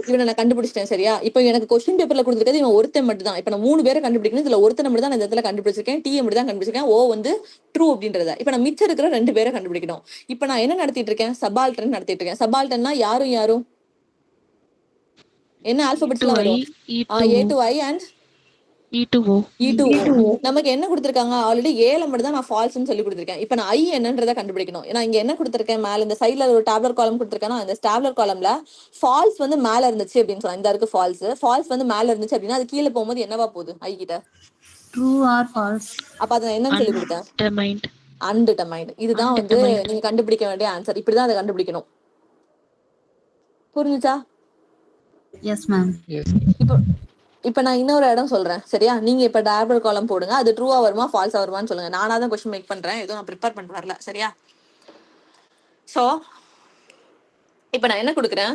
இவனை நான் கண்டுபிடிச்சிட்டேன் சரியா. இப்ப எனக்கு கொஸ்டின் பேப்பர்ல கொடுத்துருக்கிறது இவன் ஒருத்தன் மட்டும் தான். இப்ப நான் 3 பேரை கண்டுபிடிக்கணும், இதுல ஒருத்தனை மட்டும் தான் நான் இந்த இடத்துல கண்டுபிடிச்சிருக்கேன், டி மட்டும் தான் கண்டுபிடிச்சிருக்கேன், ஓ வந்து ட்ரூ அப்படின்றத. இப்ப நான் மிச்சம் இருக்கிற 2 பேரை கண்டுபிடிக்கணும். இப்ப நான் என்ன நடத்திட்டு இருக்கேன், சபால்டன் நடத்திட்டு இருக்கேன். சபால்டன்னா யாரும் என்ன ஆல்பபெட்ஸ்ல வரும்? A to I and
E to O.
E to O. நமக்கு என்ன கொடுத்திருக்காங்க, ஆல்ரெடி ஏல மட்டும் தான் நான் ஃபால்ஸ்னு சொல்லி கொடுத்திருக்கேன். இப்ப நான் ஐ என்னன்றதை கண்டுபிடிக்கணும். நான் இங்க என்ன கொடுத்திருக்கேன், மேல இந்த சைடுல ஒரு டேப்லர் காலம் கொடுத்திருக்கேன்னா இந்த டேப்லர் காலம்ல ஃபால்ஸ் வந்து மேல இருந்துச்சு அப்படின்னு சொன்னா இந்த இருக்கு ஃபால்ஸ் வந்து மேல இருந்துச்சு அப்படின்னா அது கீழே போகும்போது என்னவா போகுது ஐ கிட்ட?
True or false.
அப்ப அதை என்னன்னு சொல்லி கொடுத்தேன்?
Undetermined.
அன்டிட்டர்மைன்ட். இதுதான் வந்து நீங்க கண்டுபிடிக்க வேண்டிய ஆன்சர். இப்படிதான் அதை கண்டுபிடிக்கணும். புரிஞ்சுச்சா?
Yes ma'am.
எஸ்.
இப்ப நான் இன்னொரு இடம் சொல்றேன் சரியா. நீங்க இப்ப டேபிள் காலம் போடுங்க, அது ட்ரூவா வருமா ஃபால்ஸா வருமான்னு சொல்லுங்க. நானா தான் கொஸ்டின் மேக் பண்றேன், எதுவும் நான் ப்ரிப்பேர் பண்ணிட்டு வரல சரியா. சோ இப்ப நான் என்ன கொடுக்குறேன்,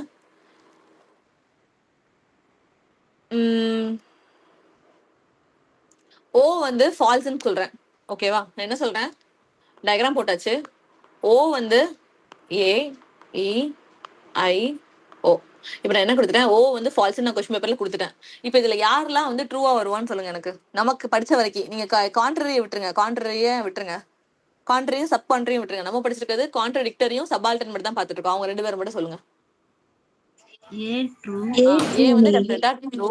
ஓ வந்து ஃபால்ஸ்ன்னு சொல்றேன் ஓகேவா. நான் என்ன சொல்றேன், டயக்ராம் போட்டாச்சு. ஓ வந்து ஏ இ ஐ ஓ. இப்ப நான் என்ன கொடுத்துட்டேன், ஓ வந்து ஃபால்ஸ் நான் கொஸ்டின் பேப்பர்ல கொடுத்துட்டேன். இப்ப இதுல யாரெல்லாம் வந்து ட்ரூவா வருவான்னு சொல்லுங்க எனக்கு. நமக்கு படிச்ச வரைக்கும் நீங்க கான்ட்ரரியை விட்டுருங்க, கான்ட்ரரியும் சப் கான்ட்ரரியும் விட்டுருங்க. நம்ம படிச்சிருக்கிறது கான்ட்ரடிக்டரியும் சபால்டன் மட்டும் தான் பாத்துட்டு இருக்கோம். அவங்க 2 பேரும் மட்டும் சொல்லுங்க.
ஏ ட்ரூ.
ஏ வந்து டெஃபினட்டா ட்ரூ.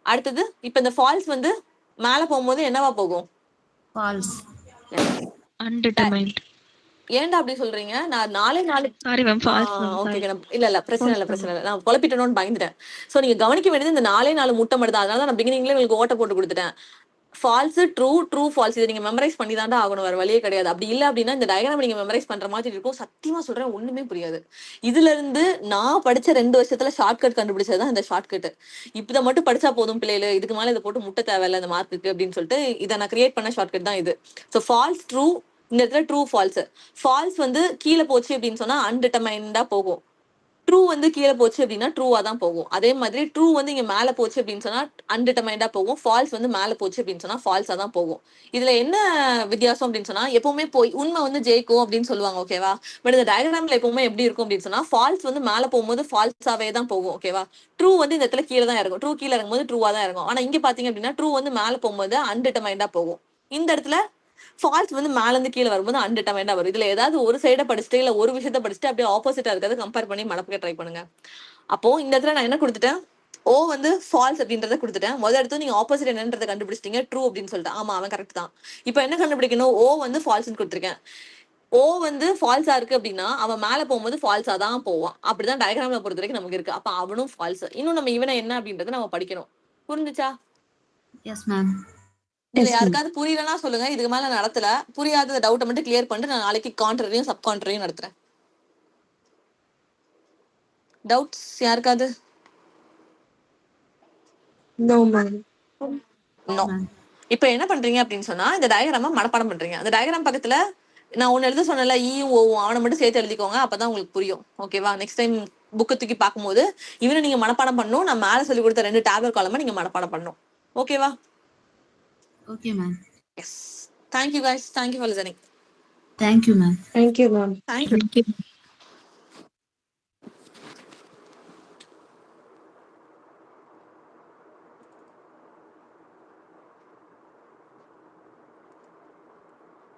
அடுத்தது இப்ப இந்த ஃபால்ஸ் வந்து மேல போகும்போது என்னவா போகும்?
ஃபால்ஸ்.
Undetermined.
ஏன்டா அப்படி சொல்றீங்க? நான் 4
Sorry ma'am, false ma'am.
Okay
Sorry.
இல்ல பிரச்சனை இல்ல நான் குழப்பிட்டேனோன்னு பயந்துட்டேன். சோ நீங்க கவனிக்க வேண்டியது இந்த 4 முட்டை மட்டும் தான். அதனால நான் பிகினிங்ல உங்களுக்கு ஓட்ட போட்டு கொடுத்துட்டேன். ஃபால்ஸ் ட்ரூ ஃபால்ஸ் இதை நீங்க மெமரைஸ் பண்ணி தாண்டா ஆகணும், வேற வழியே கிடையாது. அப்படி இல்ல அப்படின்னா இந்த டயக்ராம் நீங்க மெமரைஸ் பண்ற மாதிரி இருக்கும். சத்தியமா சொல்றேன் ஒண்ணுமே புரியாது. இதுல இருந்து நான் படிச்ச 2 வருஷத்துல ஷார்ட்கட் கண்டுபிடிச்சதுதான் இந்த ஷார்ட்கட். இதை மட்டும் படிச்சா போதும் பிள்ளைல, இதுக்கு மேல இதை போட்டு முட்டை தேவையில்ல இந்த மார்க்குக்கு அப்படின்னு சொல்லிட்டு இதை நான் கிரியேட் பண்ண ஷார்ட்கட் தான் இது. ஸோ ஃபால்ஸ் ட்ரூ, இந்த இடத்துல ட்ரூ ஃபால்ஸ் வந்து கீழே போச்சு அப்படின்னு சொன்னா அன்டிட்டர்மைண்டா போகும். ட்ரூ வந்து கீழே போச்சு அப்படின்னா ட்ரூவா தான் போகும். அதே மாதிரி ட்ரூ வந்து இங்க மேல போச்சு அப்படின்னு சொன்னா அன்டிட்டர்மைண்டா போகும். ஃபால்ஸ் வந்து மேல போச்சு அப்படின்னு சொன்னா ஃபால்ஸா தான் போகும். இதுல என்ன வித்தியாசம் அப்படின்னு சொன்னா எப்பவுமே போய் உண்மை வந்து ஜெயிக்கும் அப்படின்னு சொல்லுவாங்க ஓகேவா. பட் இந்த டயக்ராம்ல எப்பவுமே எப்படி இருக்கும் அப்படின்னு சொன்னா ஃபால்ஸ் வந்து மேல போகும்போது ஃபால்ஸாவே தான் போகும் ஓகேவா. ட்ரூ வந்து இந்த இடத்துல கீழே தான் இருக்கும். ட்ரூ கீழே இறங்கும்போது ட்ரூவா தான் இருக்கும். ஆனா இங்க பாத்தீங்க அப்படின்னா ட்ரூ வந்து மேல போகும்போது அன்டிட்டர்மைண்டா போகும். இந்த இடத்துல ஃபால்ஸ் வந்து மேல இருந்து கீழே வரும்போது அன்டிட்டர்மைண்டா வரும். இதுல ஏதாவது ஒரு சைடை படிச்சுட்டு இல்ல ஒரு விஷயத்த படிச்சுட்டு அப்படியே ஆப்போசிட்டா இருக்கிறத கம்பேர் பண்ணி மனப்புக்க ட்ரை பண்ணுங்க. அப்போ இந்த இடத்துல நான் என்ன கொடுத்துட்டேன், ஓ வந்து ஃபால்ஸ் அப்படின்றத கொடுத்துட்டேன். முதல் இடத்துல நீங்க ஆப்போசிட் என்னன்றதை கண்டுபிடிச்சிட்டீங்க, ட்ரூ அப்படின்னு சொல்லிட்டு. ஆமா அவன் கரெக்ட் தான். இப்போ என்ன கண்டுபிடிக்கணும், ஓ வந்து ஃபால்ஸ்ன்னு கொடுத்துருக்கேன். ஓ வந்து ஃபால்ஸா இருக்கு அப்படின்னா அவன் மேல போகும்போது ஃபால்ஸா தான் போவான். அப்படிதான் டயக்ராம்ல பொறுத்த வரைக்கும் நமக்கு இருக்கு. அப்ப அவனும் ஃபால்ஸ். இன்னும் நம்ம இவனை என்ன அப்படின்றத நம்ம படிக்கணும். புரிஞ்சுச்சா?
Yes ma'am.
இதுல யாருக்காவது புரியலன்னா சொல்லுங்க. இதுக்கு மேல நடத்தல, புரியாத டவுட்டை மட்டும் கிளியர் பண்ணிட்டு நான் நாளைக்கு கான்ட்ரரியும் சப் கான்ட்ரரியும் நடத்துறேன். டவுட்ஸ் யாருக்காவது?
No ma'am.
நோ. இப்ப என்ன பண்றீங்க அப்படின்னு சொன்னா இந்த டயக்ராம மனப்பாடம் பண்றீங்க. அந்த டயக்ராம் பக்கத்துல நான் ஒன்னு எழுத சொன்னல, ஈயும் ஓவும், அவனை மட்டும் சேர்த்து எழுதிக்கோங்க. அப்பதான் உங்களுக்கு புரியும் ஓகேவா. நெக்ஸ்ட் டைம் புக்கை தூக்கி பார்க்கும்போது இவனை நீங்க மனப்பாடம் பண்ணணும். நான் மேல சொல்லி கொடுத்த 2 டேப்லெட் காலமா நீங்க மனப்பாடம் பண்ணணும் ஓகேவா.
Okay ma'am.
Yes. Thank you guys. Thank you for listening.
Thank you ma'am.
Thank you ma'am.
Thank you.